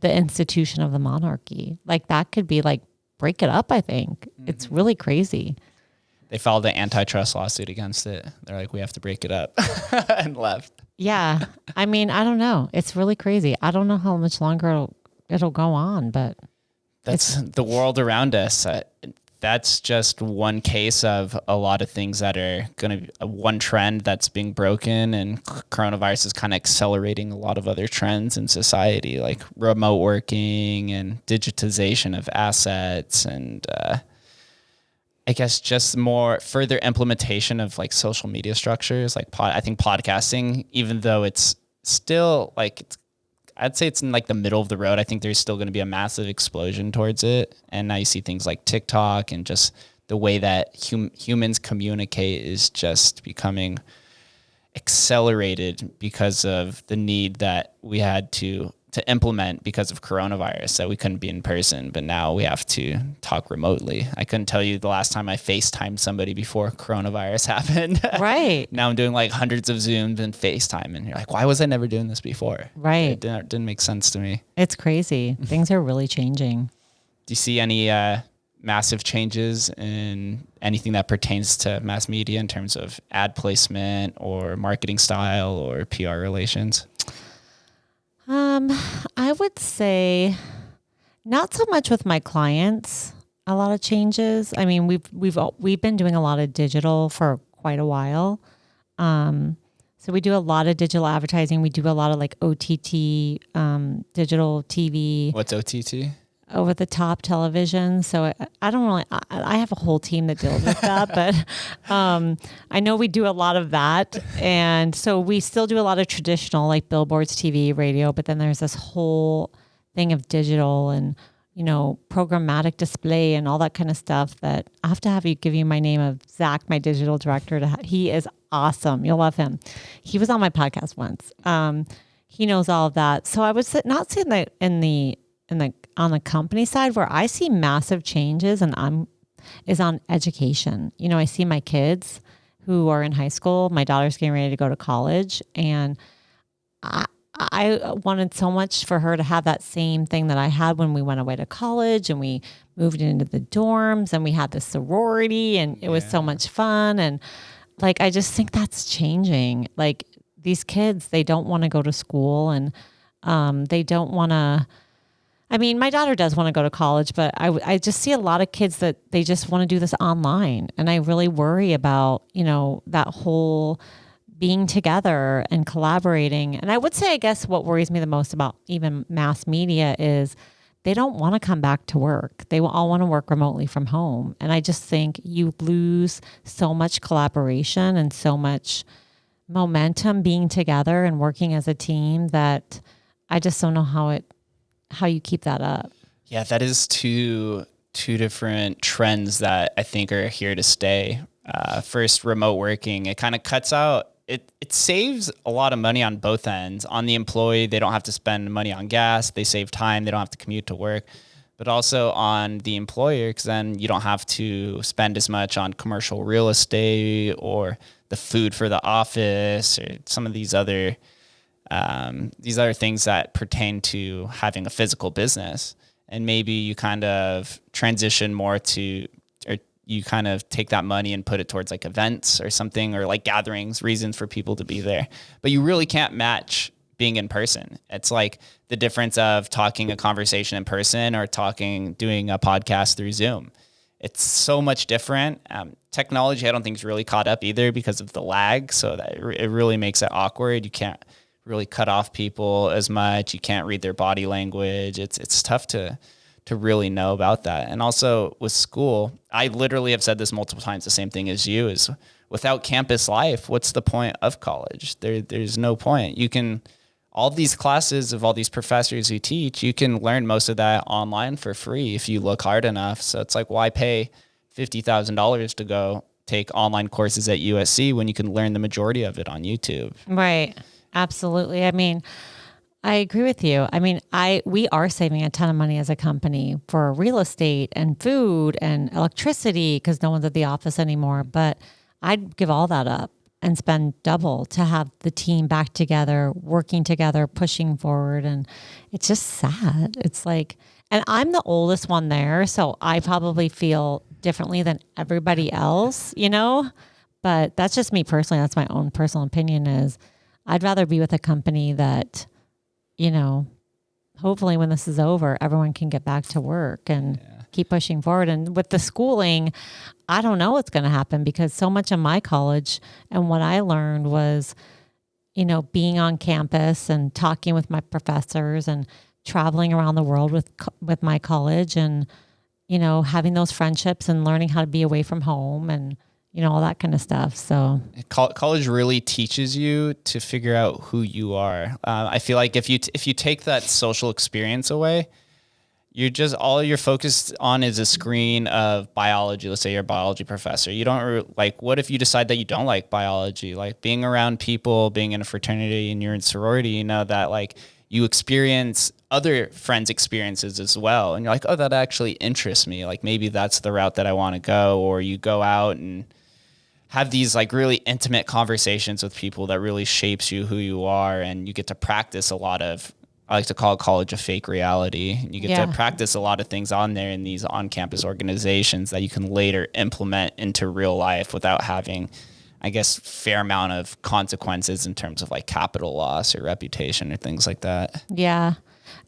institution of the monarchy. Like, that could be like, break it up. I think it's really crazy. They filed an antitrust lawsuit against it. They're like, we have to break it up and left. Yeah. I don't know. It's really crazy. I don't know how much longer it'll go on, but that's the world around us. That's just one case of a lot of things that are going to be one trend that's being broken, and coronavirus is kind of accelerating a lot of other trends in society, like remote working and digitization of assets and, I guess just more further implementation of like social media structures, like I think podcasting, even though it's still like, I'd say it's in like the middle of the road. I think there's still going to be a massive explosion towards it. And now you see things like TikTok and just the way that humans communicate is just becoming accelerated because of the need that we had to to implement because of coronavirus, that we couldn't be in person, but now we have to talk remotely. I couldn't tell you the last time I FaceTimed somebody before coronavirus happened. Right. Now I'm doing like hundreds of Zooms and FaceTime, and you're like, why was I never doing this before? Right. It didn't make sense to me. It's crazy. Things are really changing. Do you see any massive changes in anything that pertains to mass media in terms of ad placement or marketing style or PR relations? I would say not so much with my clients. A lot of changes. I mean, we've been doing a lot of digital for quite a while. So we do a lot of digital advertising. We do a lot of like OTT, digital TV. What's OTT? Over the top television. So I don't really, I have a whole team that deals with that, but I know we do a lot of that. And so we still do a lot of traditional like billboards, TV, radio, but then there's this whole thing of digital and, you know, programmatic display and all that kind of stuff that I have to have you give you my name of Zach, my digital director. He is awesome. You'll love him. He was on my podcast once. He knows all of that. So I would not say that on the company side where I see massive changes is on education. You know, I see my kids who are in high school. My daughter's getting ready to go to college, and I wanted so much for her to have that same thing that I had when we went away to college and we moved into the dorms and we had the sorority and it was so much fun. And like, I just think that's changing. Like these kids, they don't want to go to school and they don't want to. I mean, my daughter does want to go to college, but I just see a lot of kids that they just want to do this online. And I really worry about, you know, that whole being together and collaborating. And I would say, I guess what worries me the most about even mass media is they don't want to come back to work. They all want to work remotely from home. And I just think you lose so much collaboration and so much momentum being together and working as a team that I just don't know how you keep that up. Yeah, that is two different trends that I think are here to stay. First, remote working, it kind of cuts out, it saves a lot of money on both ends. On the employee, they don't have to spend money on gas, they save time, they don't have to commute to work. But also on the employer, because then you don't have to spend as much on commercial real estate or the food for the office or some of these other things that pertain to having a physical business. And maybe you kind of transition more to, or you kind of take that money and put it towards like events or something, or like gatherings, reasons for people to be there. But you really can't match being in person. It's like the difference of talking a conversation in person or doing a podcast through Zoom. It's so much different. Technology, I don't think is really caught up either because of the lag. So that it really makes it awkward. You can't really cut off people as much. You can't read their body language. It's tough to really know about that. And also with school, I literally have said this multiple times, the same thing as you, is without campus life, what's the point of college? There's no point. You can, all these classes of all these professors who teach, you can learn most of that online for free if you look hard enough. So it's like, why pay $50,000 to go take online courses at USC when you can learn the majority of it on YouTube? Right. Absolutely. I mean, I agree with you. I mean, we are saving a ton of money as a company for real estate and food and electricity because no one's at the office anymore. But I'd give all that up and spend double to have the team back together, working together, pushing forward. And it's just sad. It's like, and I'm the oldest one there, so I probably feel differently than everybody else, you know? But that's just me personally. That's my own personal opinion is I'd rather be with a company that, you know, hopefully when this is over, everyone can get back to work and keep pushing forward. And with the schooling, I don't know what's going to happen because so much of my college and what I learned was, you know, being on campus and talking with my professors and traveling around the world with my college and, you know, having those friendships and learning how to be away from home and, you know, all that kind of stuff. So college really teaches you to figure out who you are. I feel like if you take that social experience away, you're just, all you're focused on is a screen of biology. Let's say you're a biology professor. You don't like, what if you decide that you don't like biology? Like being around people, being in a fraternity and you're in sorority, you know that like you experience other friends' experiences as well. And you're like, oh, that actually interests me. Like maybe that's the route that I want to go. Or you go out and have these like really intimate conversations with people that really shapes you, who you are. And you get to practice a lot of, I like to call it college of fake reality. You get to practice a lot of things on there in these on-campus organizations that you can later implement into real life without having, I guess, fair amount of consequences in terms of like capital loss or reputation or things like that. Yeah.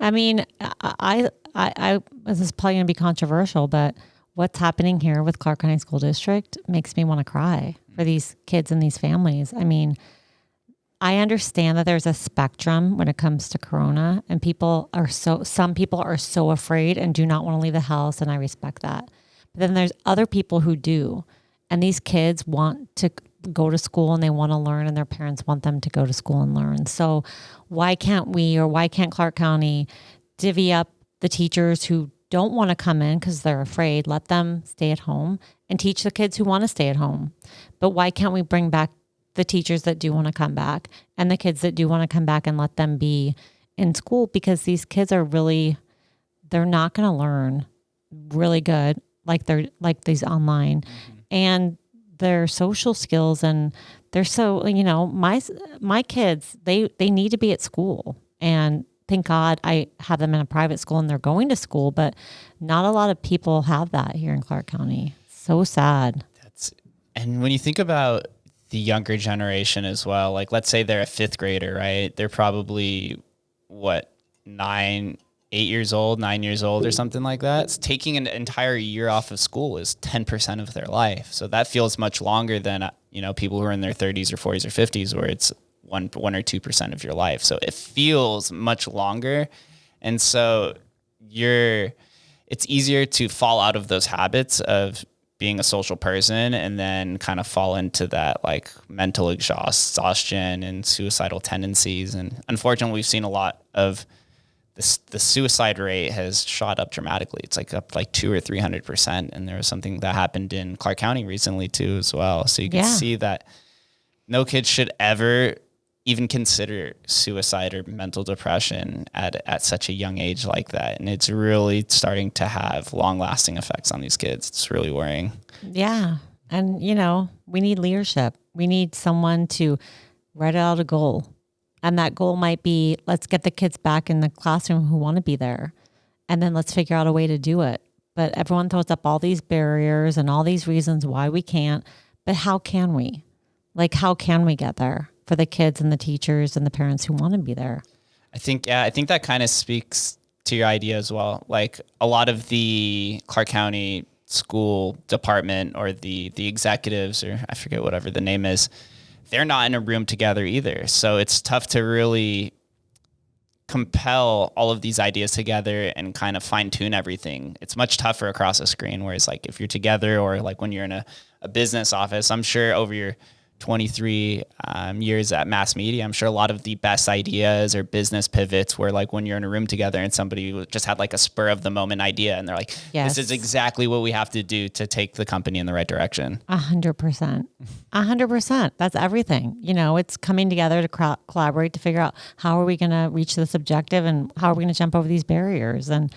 I mean, this is probably going to be controversial, but what's happening here with Clark County School District makes me want to cry for these kids and these families. I mean, I understand that there's a spectrum when it comes to Corona, and some people are so afraid and do not want to leave the house, and I respect that. But then there's other people who do, and these kids want to go to school and they want to learn, and their parents want them to go to school and learn. So why can't Clark County divvy up the teachers who don't want to come in because they're afraid, let them stay at home and teach the kids who want to stay at home? But why can't we bring back the teachers that do want to come back and the kids that do want to come back and let them be in school? Because these kids are they're not going to learn really good like these online. And their social skills, and they're so, my kids, they need to be at school, and thank God I have them in a private school and they're going to school, but not a lot of people have that here in Clark County. So sad. And when you think about the younger generation as well, like let's say they're a fifth grader, right? They're probably 9 years old or something like that. It's taking an entire year off of school is 10% of their life. So that feels much longer than, people who are in their 30s or 40s or 50s, where it's 1 or 2% of your life. So it feels much longer. And so it's easier to fall out of those habits of being a social person and then kind of fall into that like mental exhaustion and suicidal tendencies. And unfortunately, we've seen a lot of the suicide rate has shot up dramatically. It's like up like 200 or 300%. And there was something that happened in Clark County recently too, as well. So you can see that no kid should ever even consider suicide or mental depression at such a young age like that. And it's really starting to have long lasting effects on these kids. It's really worrying. Yeah. And we need leadership. We need someone to write out a goal. And that goal might be, let's get the kids back in the classroom who want to be there. And then let's figure out a way to do it. But everyone throws up all these barriers and all these reasons why we can't. But how can we? Like, how can we get there for the kids and the teachers and the parents who want to be there? I think that kind of speaks to your idea as well. Like a lot of the Clark County school department or the executives, or I forget whatever the name is, they're not in a room together either. So it's tough to really compel all of these ideas together and kind of fine tune everything. It's much tougher across a screen. Whereas like if you're together, or like when you're in a business office, I'm sure over your 23 years at MassMedia, I'm sure a lot of the best ideas or business pivots were like when you're in a room together and somebody just had like a spur of the moment idea and they're like, This is exactly what we have to do to take the company in the right direction. 100%. 100%. That's everything. It's coming together to collaborate to figure out how are we going to reach this objective and how are we going to jump over these barriers. And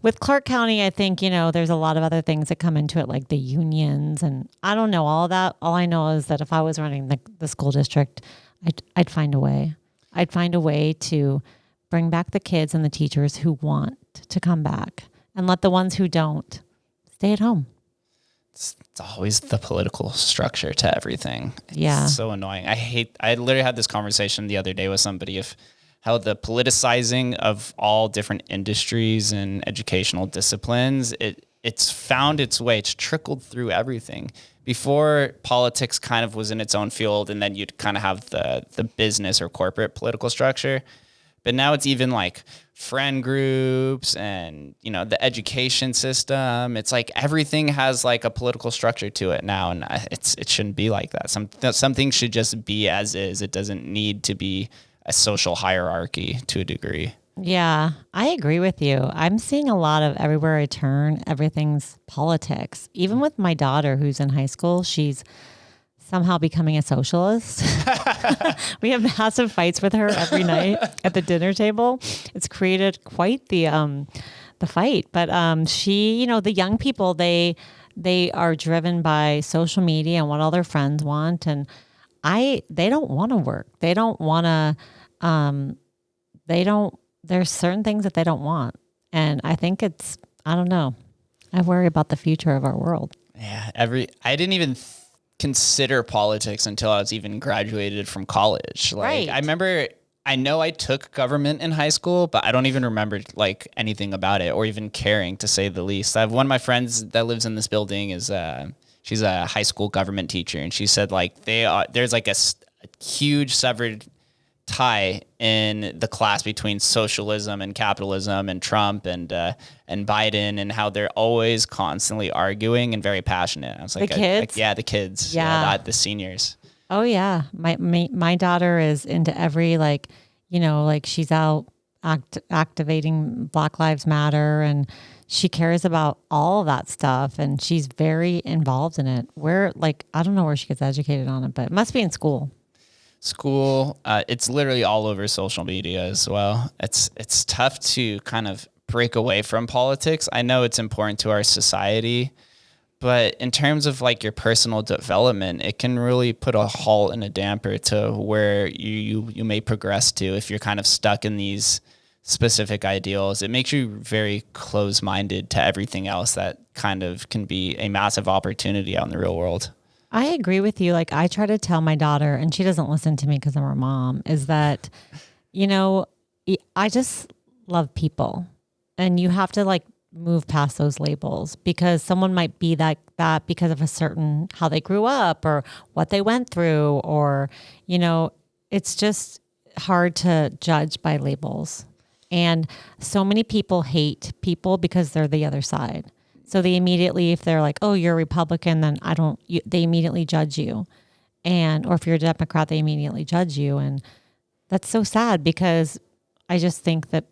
with Clark County, I think, there's a lot of other things that come into it, like the unions, and I don't know all of that. All I know is that if I was running the school district, I'd find a way. I'd find a way to bring back the kids and the teachers who want to come back and let the ones who don't stay at home. It's always the political structure to everything. Yeah. It's so annoying. I literally had this conversation the other day with somebody of how the politicizing of all different industries and educational disciplines, it's found its way. It's trickled through everything. Before, politics kind of was in its own field, and then you'd kind of have the business or corporate political structure. But now it's even like friend groups and, the education system. It's like everything has like a political structure to it now, and it shouldn't be like that. Some things should just be as is. It doesn't need to be a social hierarchy to a degree. Yeah, I agree with you. I'm seeing a lot of everywhere I turn, everything's politics. Even with my daughter who's in high school, she's somehow becoming a socialist. We have massive fights with her every night at the dinner table. It's created quite the fight. But she, the young people, they are driven by social media and what all their friends want, and they don't want to work. They don't want to. There's certain things that they don't want, and I think I don't know. I worry about the future of our world. Yeah, I didn't even consider politics until I was even graduated from college. Like, right. I know I took government in high school, but I don't even remember like anything about it or even caring, to say the least. I have one of my friends that lives in this building she's a high school government teacher, and she said like there's like a huge severed tie in the class between socialism and capitalism and Trump and Biden, and how they're always constantly arguing and very passionate. I was like, the kids? The kids. Yeah. The seniors. Oh yeah. My daughter is into every, like she's out activating Black Lives Matter, and she cares about all of that stuff, and she's very involved in it. I don't know where she gets educated on it, but it must be in school. It's literally all over social media as well. It's tough to kind of break away from politics. I know it's important to our society, but in terms of like your personal development, it can really put a halt and a damper to where you may progress to if you're kind of stuck in these specific ideals. It makes you very close-minded to everything else that kind of can be a massive opportunity out in the real world. I agree with you. Like, I try to tell my daughter, and she doesn't listen to me because I'm her mom, is that, I just love people, and you have to like move past those labels, because someone might be that because of a certain, how they grew up or what they went through, or, it's just hard to judge by labels. And so many people hate people because they're the other side. So they immediately, if they're like, oh, you're a Republican, then they immediately judge you. Or if you're a Democrat, they immediately judge you. And that's so sad, because I just think that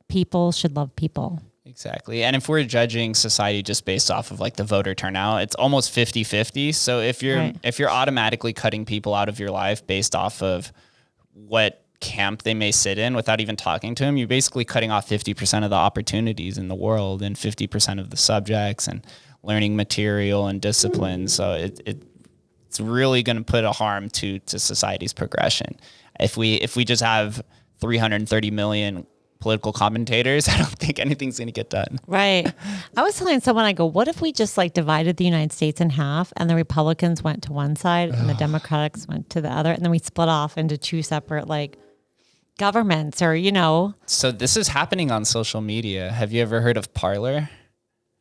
people should love people. Exactly. And if we're judging society just based off of like the voter turnout, it's almost 50-50. So if you're automatically cutting people out of your life based off of what camp they may sit in without even talking to them, you're basically cutting off 50% of the opportunities in the world and 50% of the subjects and learning material and discipline. So it's really going to put a harm to society's progression. If we just have 330 million political commentators, I don't think anything's going to get done. Right. I was telling someone, I go, what if we just like divided the United States in half, and the Republicans went to one side and the Democrats went to the other, and then we split off into two separate like governments, or So this is happening on social media. Have you ever heard of Parler?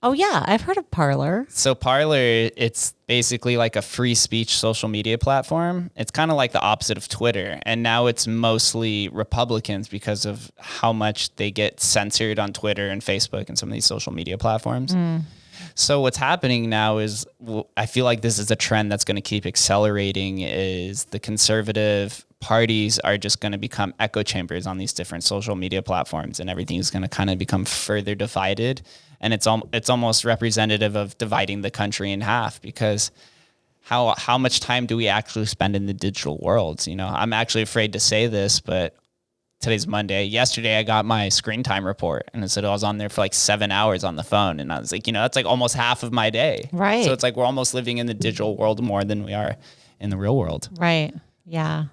Oh yeah, I've heard of Parler. So Parler, it's basically like a free speech social media platform. It's kind of like the opposite of Twitter. And now it's mostly Republicans because of how much they get censored on Twitter and Facebook and some of these social media platforms. So what's happening now is, I feel like this is a trend that's going to keep accelerating, is the conservative parties are just going to become echo chambers on these different social media platforms, and everything's going to kind of become further divided. And it's almost representative of dividing the country in half, because how much time do we actually spend in the digital world? I'm actually afraid to say this, but today's Monday. Yesterday, I got my screen time report, and it said I was on there for like 7 hours on the phone. And I was like, that's like almost half of my day. Right. So it's like we're almost living in the digital world more than we are in the real world. Right. Yeah.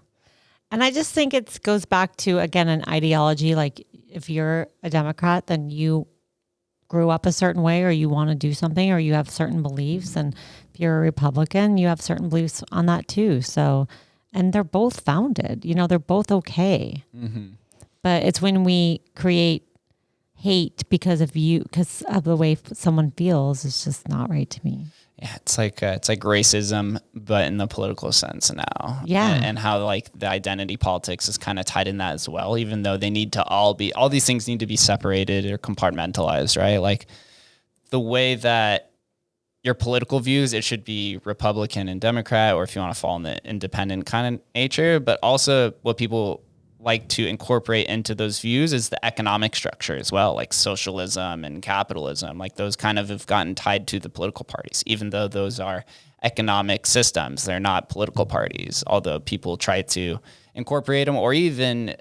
And I just think it goes back to, again, an ideology. Like, if you're a Democrat, then you grew up a certain way, or you want to do something, or you have certain beliefs. And if you're a Republican, you have certain beliefs on that too. So, and they're both founded, they're both okay. Mm-hmm. But it's when we create hate because of the way someone feels, it's just not right to me. Yeah, it's like racism, but in the political sense now. Yeah, and how like the identity politics is kind of tied in that as well. Even though they need to all these things need to be separated or compartmentalized, right? Like the way that your political views, it should be Republican and Democrat, or if you want to fall in the independent kind of nature. But also, what people like to incorporate into those views is the economic structure as well, like socialism and capitalism. Like those kind of have gotten tied to the political parties, even though those are economic systems. They're not political parties, although people try to incorporate them or even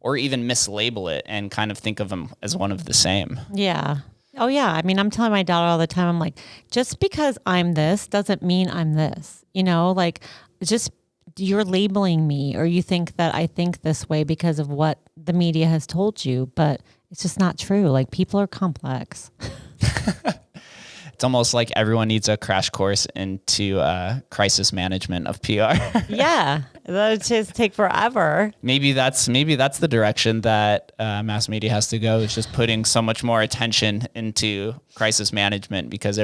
mislabel it and kind of think of them as one of the same. Yeah. Oh yeah. I mean, I'm telling my daughter all the time, I'm like, just because I'm this doesn't mean I'm this, like just you're labeling me, or you think that I think this way because of what the media has told you, but it's just not true. Like, people are complex. It's almost like everyone needs a crash course into crisis management of PR. Yeah, that'll just take forever. Maybe that's the direction that mass media has to go. Is just putting so much more attention into crisis management, because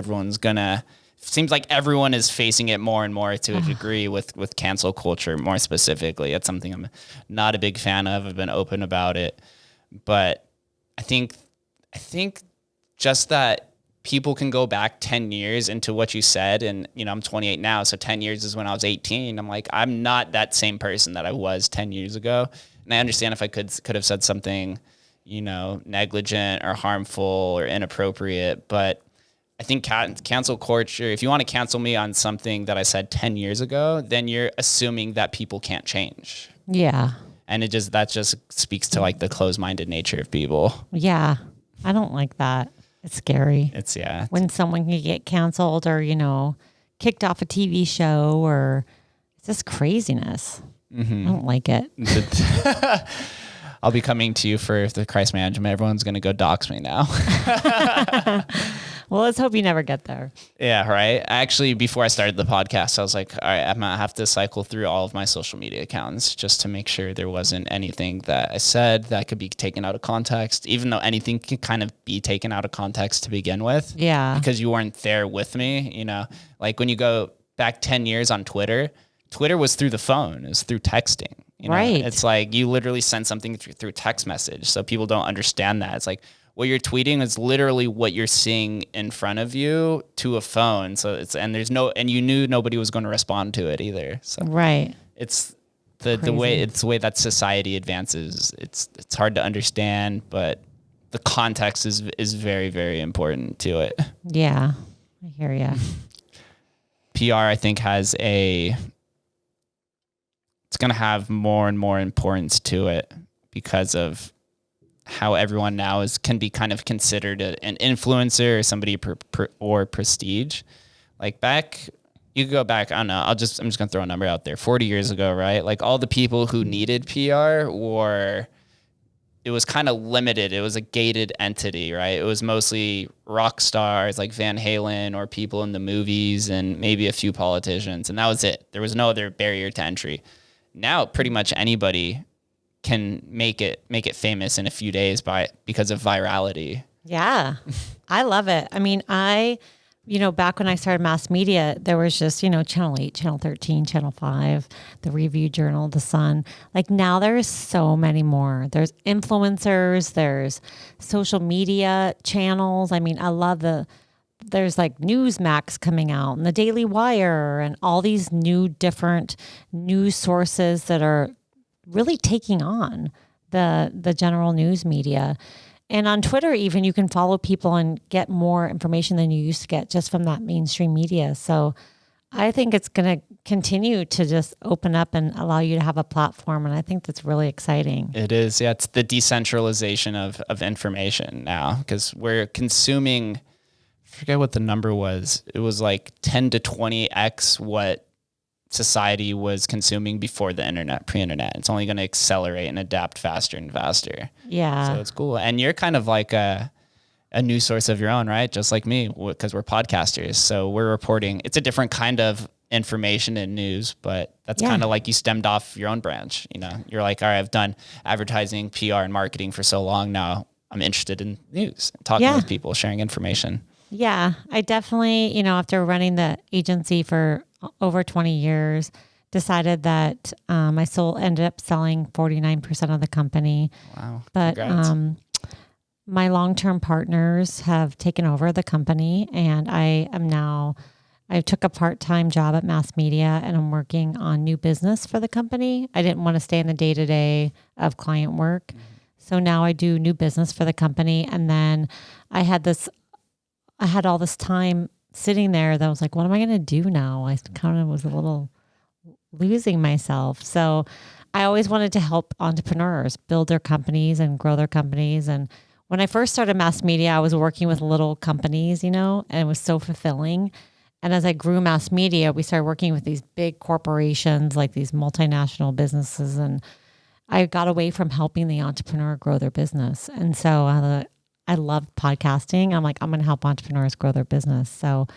seems like everyone is facing it more and more to a degree with cancel culture more specifically. It's something I'm not a big fan of. I've been open about it, but I think just that people can go back 10 years into what you said. And, I'm 28 now. So 10 years is when I was 18. I'm like, I'm not that same person that I was 10 years ago. And I understand if I could have said something, negligent or harmful or inappropriate, but I think cancel culture, if you want to cancel me on something that I said 10 years ago, then you're assuming that people can't change. Yeah. And that just speaks to like the closed-minded nature of people. Yeah. I don't like that. It's scary. Yeah. When someone can get canceled or, kicked off a TV show, or it's just craziness. Mm-hmm. I don't like it. I'll be coming to you for the crisis management. Everyone's going to go dox me now. Well, let's hope you never get there. Yeah, right. Actually, before I started the podcast, I was like, all right, I'm going to have to cycle through all of my social media accounts just to make sure there wasn't anything that I said that could be taken out of context, even though anything can kind of be taken out of context to begin with. Yeah. Because you weren't there with me, like when you go back 10 years on Twitter was through the phone. It was through texting. Right. It's like you literally send something through text message. So people don't understand that. It's like, what you're tweeting is literally what you're seeing in front of you to a phone. So and you knew nobody was going to respond to it either. So right. It's the way that society advances. It's hard to understand, but the context is very, very important to it. Yeah, I hear you. PR, I think, it's going to have more and more importance to it because of how everyone now can be kind of considered an influencer or somebody or prestige. Like you could go back, I don't know, I'm just going to throw a number out there, 40 years ago, right? Like all the people who needed PR it was kind of limited. It was a gated entity, right? It was mostly rock stars like Van Halen or people in the movies and maybe a few politicians. And that was it. There was no other barrier to entry. Now pretty much anybody can make it famous in a few days because of virality. Yeah, I love it. I mean, back when I started MassMedia, there was just, Channel 8, Channel 13, Channel 5, the Review Journal, The Sun. Like now there's so many more. There's influencers, there's social media channels. I mean, I love there's like Newsmax coming out and the Daily Wire and all these new different news sources that are really taking on the general news media. And on Twitter, even, you can follow people and get more information than you used to get just from that mainstream media. So I think it's going to continue to just open up and allow you to have a platform. And I think that's really exciting. It is. Yeah. It's the decentralization of information now, because we're consuming, I forget what the number was. It was like 10 to 20x what society was consuming before the internet, pre-internet. It's only going to accelerate and adapt faster and faster. Yeah. So it's cool. And you're kind of like a news source of your own, right? Just like me, because we're podcasters. So we're reporting. It's a different kind of information and news, but that's kind of like you stemmed off your own branch. You're like, all right, I've done advertising, PR, and marketing for so long now. I'm interested in news, talking with people, sharing information. Yeah, I definitely, after running the agency for over 20 years, decided that I ended up selling 49% of the company. Wow. But my long-term partners have taken over the company, and I took a part-time job at MassMedia, and I'm working on new business for the company. I didn't want to stay in the day-to-day of client work. Mm-hmm. So now I do new business for the company. And then I had all this time sitting there that I was like, what am I going to do now? I kind of was a little losing myself. So I always wanted to help entrepreneurs build their companies and grow their companies. And when I first started MassMedia, I was working with little companies, and it was so fulfilling. And as I grew MassMedia, we started working with these big corporations, like these multinational businesses. And I got away from helping the entrepreneur grow their business. And so I love podcasting. I'm like, I'm going to help entrepreneurs grow their business. So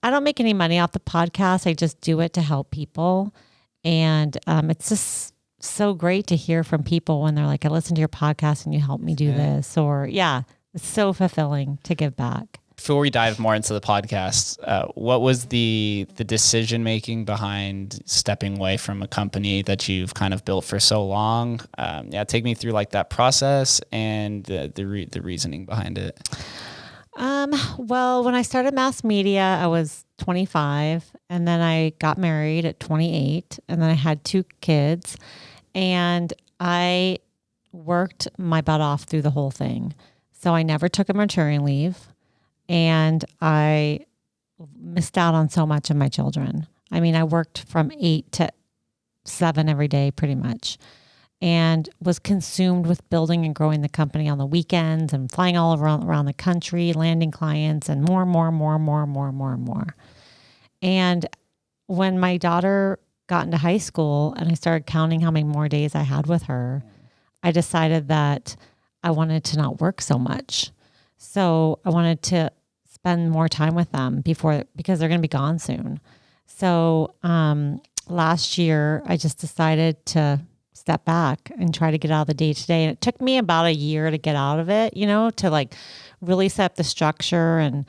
I don't make any money off the podcast. I just do it to help people. And it's just so great to hear from people when they're like, I listened to your podcast and you helped me do this. Or it's so fulfilling to give back. Before we dive more into the podcast, what was the decision making behind stepping away from a company that you've kind of built for so long? Take me through like that process and the reasoning behind it. Well, when I started MassMedia, I was 25, and then I got married at 28, and then I had 2 kids, and I worked my butt off through the whole thing. So I never took a maternity leave. And I missed out on so much of my children. I mean, I worked from 8 to 7 every day pretty much, and was consumed with building and growing the company on the weekends and flying all around the country, landing clients and more. And when my daughter got into high school and I started counting how many more days I had with her, I decided that I wanted to not work so much. So I wanted to spend more time with them because they're going to be gone soon. So last year, I just decided to step back and try to get out of the day-to-day. And it took me about a year to get out of it, to like really set up the structure and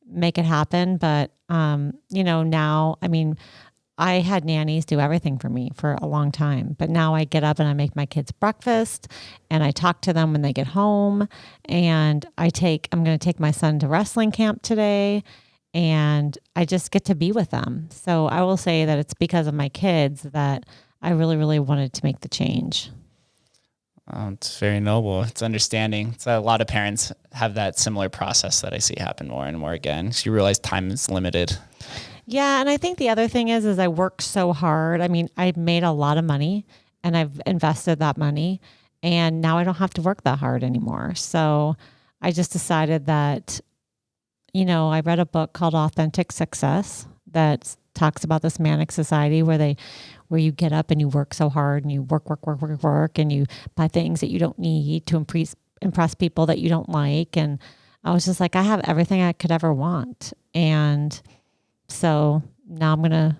make it happen. But, now, I mean, I had nannies do everything for me for a long time, but now I get up and I make my kids breakfast and I talk to them when they get home, and I'm going to take my son to wrestling camp today, and I just get to be with them. So I will say that it's because of my kids that I really, really wanted to make the change. It's very noble. It's understanding. So a lot of parents have that similar process that I see happen more and more again. So you realize time is limited. Yeah. And I think the other thing is I worked so hard. I mean, I made a lot of money and I've invested that money, and now I don't have to work that hard anymore. So I just decided that, I read a book called Authentic Success that talks about this manic society where you get up and you work so hard and you work, and you buy things that you don't need to impress people that you don't like. And I was just like, I have everything I could ever want. And so now I'm going to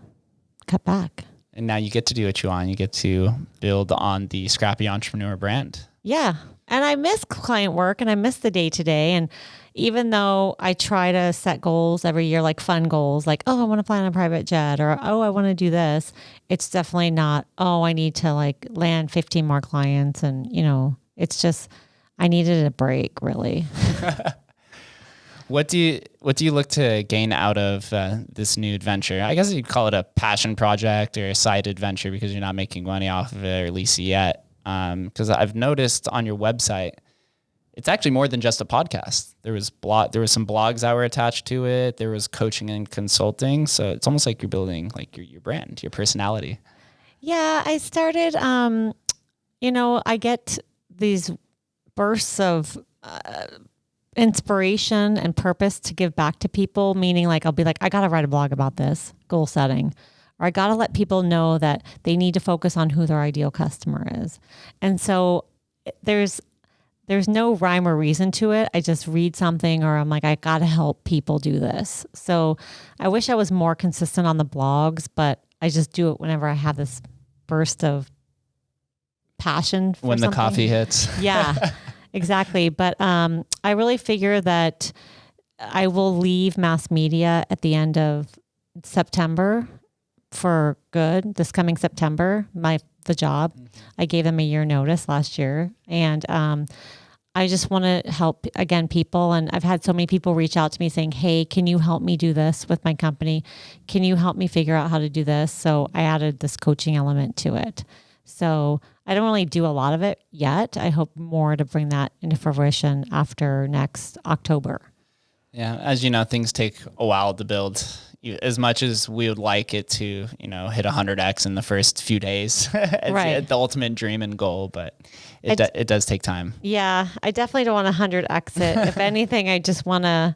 cut back. And now you get to do what you want. You get to build on the Scrappy Entrepreneur brand. Yeah. And I miss client work and I miss the day-to-day. And even though I try to set goals every year, like fun goals, like, I want to fly on a private jet, or, I want to do this. It's definitely not, I need to like land 15 more clients. And, it's just, I needed a break, really. What do you look to gain out of this new adventure? I guess you'd call it a passion project or a side adventure because you're not making money off of it, or at least yet. Because I've noticed on your website, it's actually more than just a podcast. There was some blogs that were attached to it. There was coaching and consulting. So it's almost like you're building like your brand, your personality. Yeah, I started. I get these bursts of inspiration and purpose to give back to people, meaning like I'll be like, I got to write a blog about this, goal setting, or I got to let people know that they need to focus on who their ideal customer is. And so there's no rhyme or reason to it. I just read something or I'm like, I got to help people do this. So I wish I was more consistent on the blogs, but I just do it whenever I have this burst of passion for when something. The coffee hits. Yeah. Exactly. But I really figure that I will leave MassMedia at the end of September for good, this coming September, the job. Mm-hmm. I gave them a year notice last year. And I just want to help, again, people. And I've had so many people reach out to me saying, hey, can you help me do this with my company? Can you help me figure out how to do this? So I added this coaching element to it. So I don't really do a lot of it yet. I hope more to bring that into fruition after next October. Yeah. As you know, things take a while to build. As much as we would like it to, hit 100x in the first few days, it's the ultimate dream and goal, but it does take time. Yeah, I definitely don't want 100x it. If anything, I just want to,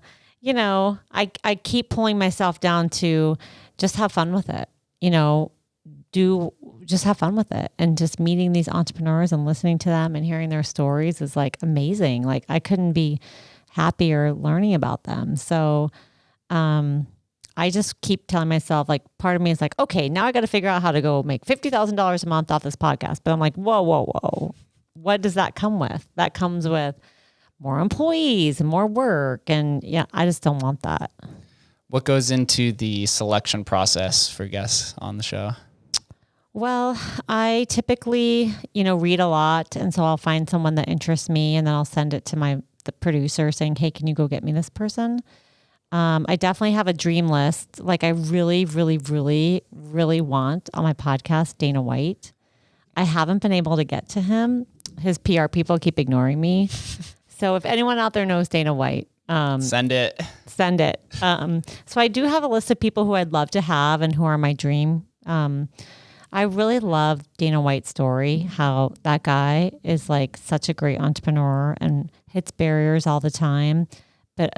I keep pulling myself down to just have fun with it, just have fun with it. And just meeting these entrepreneurs and listening to them and hearing their stories is like amazing. Like I couldn't be happier learning about them. So, I just keep telling myself, like, part of me is like, okay, now I got to figure out how to go make $50,000 a month off this podcast. But I'm like, whoa. What does that come with? That comes with more employees and more work. And yeah, I just don't want that. What goes into the selection process for guests on the show? Well, I typically, read a lot. And so I'll find someone that interests me and then I'll send it to the producer saying, hey, can you go get me this person? I definitely have a dream list. Like I really, really, really, really want on my podcast, Dana White. I haven't been able to get to him. His PR people keep ignoring me. So if anyone out there knows Dana White, send it. So I do have a list of people who I'd love to have and who are my dream. I really love Dana White's story, how that guy is like such a great entrepreneur and hits barriers all the time, but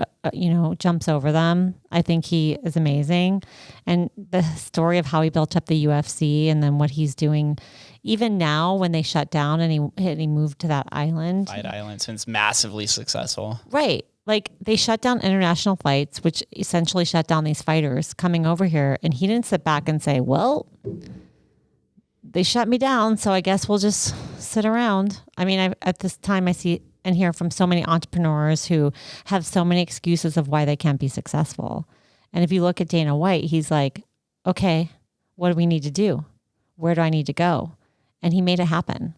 jumps over them. I think he is amazing. And the story of how he built up the UFC and then what he's doing even now when they shut down and he moved to that island. Fight Island, since massively successful. Right. Like they shut down international flights, which essentially shut down these fighters coming over here. And he didn't sit back and say, well, they shut me down, so I guess we'll just sit around. I mean, at this time I see and hear from so many entrepreneurs who have so many excuses of why they can't be successful. And if you look at Dana White, he's like, okay, what do we need to do? Where do I need to go? And he made it happen.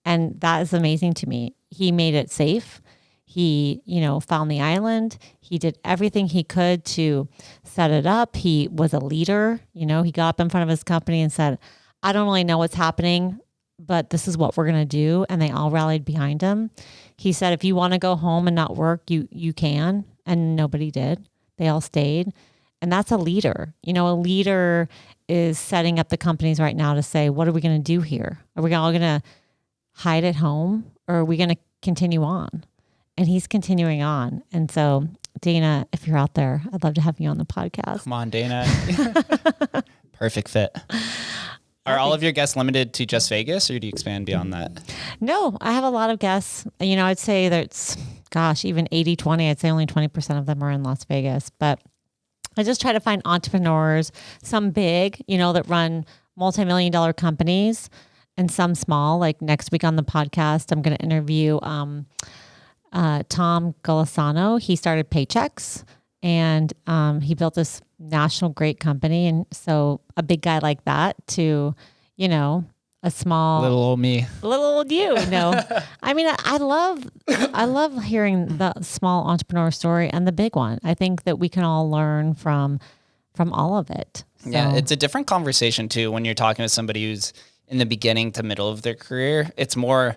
And that is amazing to me. He made it safe. He, found the island. He did everything he could to set it up. He was a leader. He got up in front of his company and said, I don't really know what's happening, but this is what we're going to do. And they all rallied behind him. He said, if you want to go home and not work, you can. And nobody did. They all stayed. And that's a leader. A leader is setting up the companies right now to say, what are we going to do here? Are we all going to hide at home or are we going to continue on? And he's continuing on. And so, Dana, if you're out there, I'd love to have you on the podcast. Come on, Dana. Perfect fit. Are all of your guests limited to just Vegas or do you expand beyond that? No, I have a lot of guests. I'd say that's, even 80-20. I'd say only 20% of them are in Las Vegas. But I just try to find entrepreneurs, some big, that run multi-million-dollar companies and some small. Like next week on the podcast, I'm going to interview Tom Golisano. He started Paychex and he built this national great company. And so a big guy like that to, a small little old me, little old you. I mean, I love hearing the small entrepreneur story and the big one. I think that we can all learn from all of it. So. Yeah, it's a different conversation too when you're talking to somebody who's in the beginning to middle of their career. It's more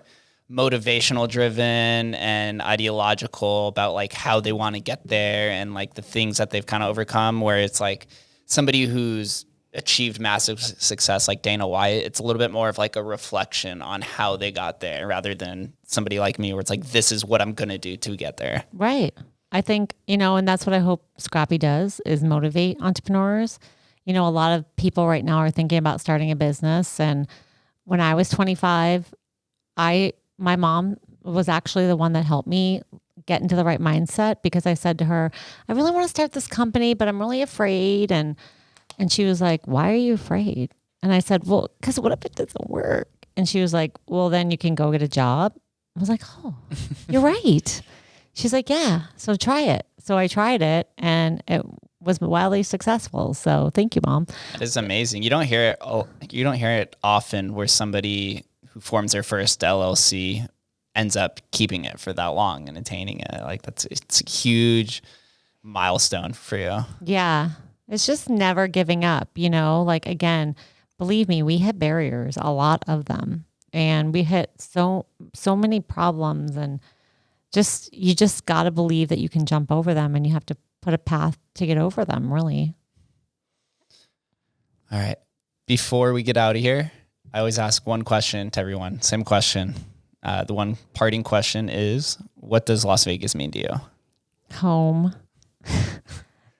motivational driven and ideological about like how they want to get there and like the things that they've kind of overcome, where it's like somebody who's achieved massive success like Dana White, it's a little bit more of like a reflection on how they got there rather than somebody like me where it's like, this is what I'm going to do to get there. Right. I think, and that's what I hope Scrappy does is motivate entrepreneurs. A lot of people right now are thinking about starting a business. And when I was 25, my mom was actually the one that helped me get into the right mindset because I said to her, I really want to start this company, but I'm really afraid. And she was like, why are you afraid? And I said, well, because what if it doesn't work? And she was like, well, then you can go get a job. I was like, oh, you're right. She's like, yeah, so try it. So I tried it and it was wildly successful. So thank you, Mom. That is amazing. You don't hear it often where somebody who forms their first LLC ends up keeping it for that long and attaining it. Like it's a huge milestone for you. Yeah. It's just never giving up, like, again, believe me, we hit barriers, a lot of them, and we hit so many problems and you just got to believe that you can jump over them and you have to put a path to get over them, really. All right. Before we get out of here, I always ask one question to everyone. Same question. The one parting question is, what does Las Vegas mean to you? Home.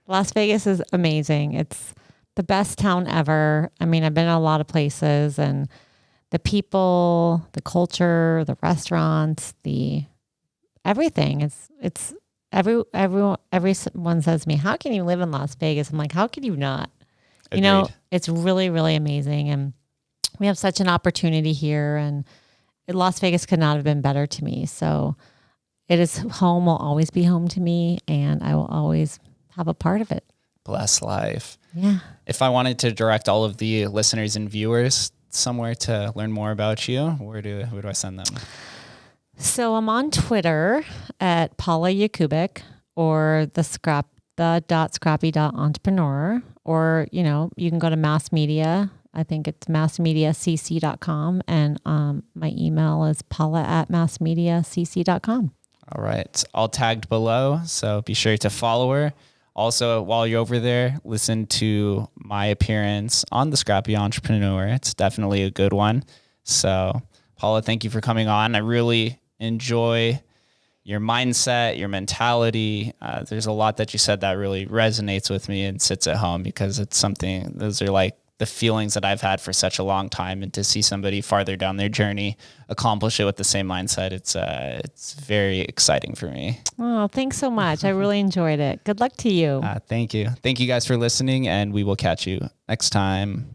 Las Vegas is amazing. It's the best town ever. I mean, I've been in a lot of places, and the people, the culture, the restaurants, the everything. It's everyone says to me, how can you live in Las Vegas? I'm like, how can you not? Agreed. You know, it's really, really amazing. And we have such an opportunity here, and Las Vegas could not have been better to me. So it is home, will always be home to me, and I will always have a part of it. Bless life. Yeah. If I wanted to direct all of the listeners and viewers somewhere to learn more about you, where do I send them? So I'm on Twitter at Paula Yakubik, or the Scrappy.Entrepreneur, or, you know, you can go to MassMedia. I think it's massmediacc.com, and my email is paula@massmediacc.com. All right. It's all tagged below, so be sure to follow her. Also, while you're over there, listen to my appearance on the Scrappy Entrepreneur. It's definitely a good one. So, Paula, thank you for coming on. I really enjoy your mindset, your mentality. There's a lot that you said that really resonates with me and sits at home, because it's something, those are like the feelings that I've had for such a long time, and to see somebody farther down their journey accomplish it with the same mindset, it's very exciting for me. Oh, thanks so much. I really enjoyed it. Good luck to you. Thank you. Thank you guys for listening, and we will catch you next time.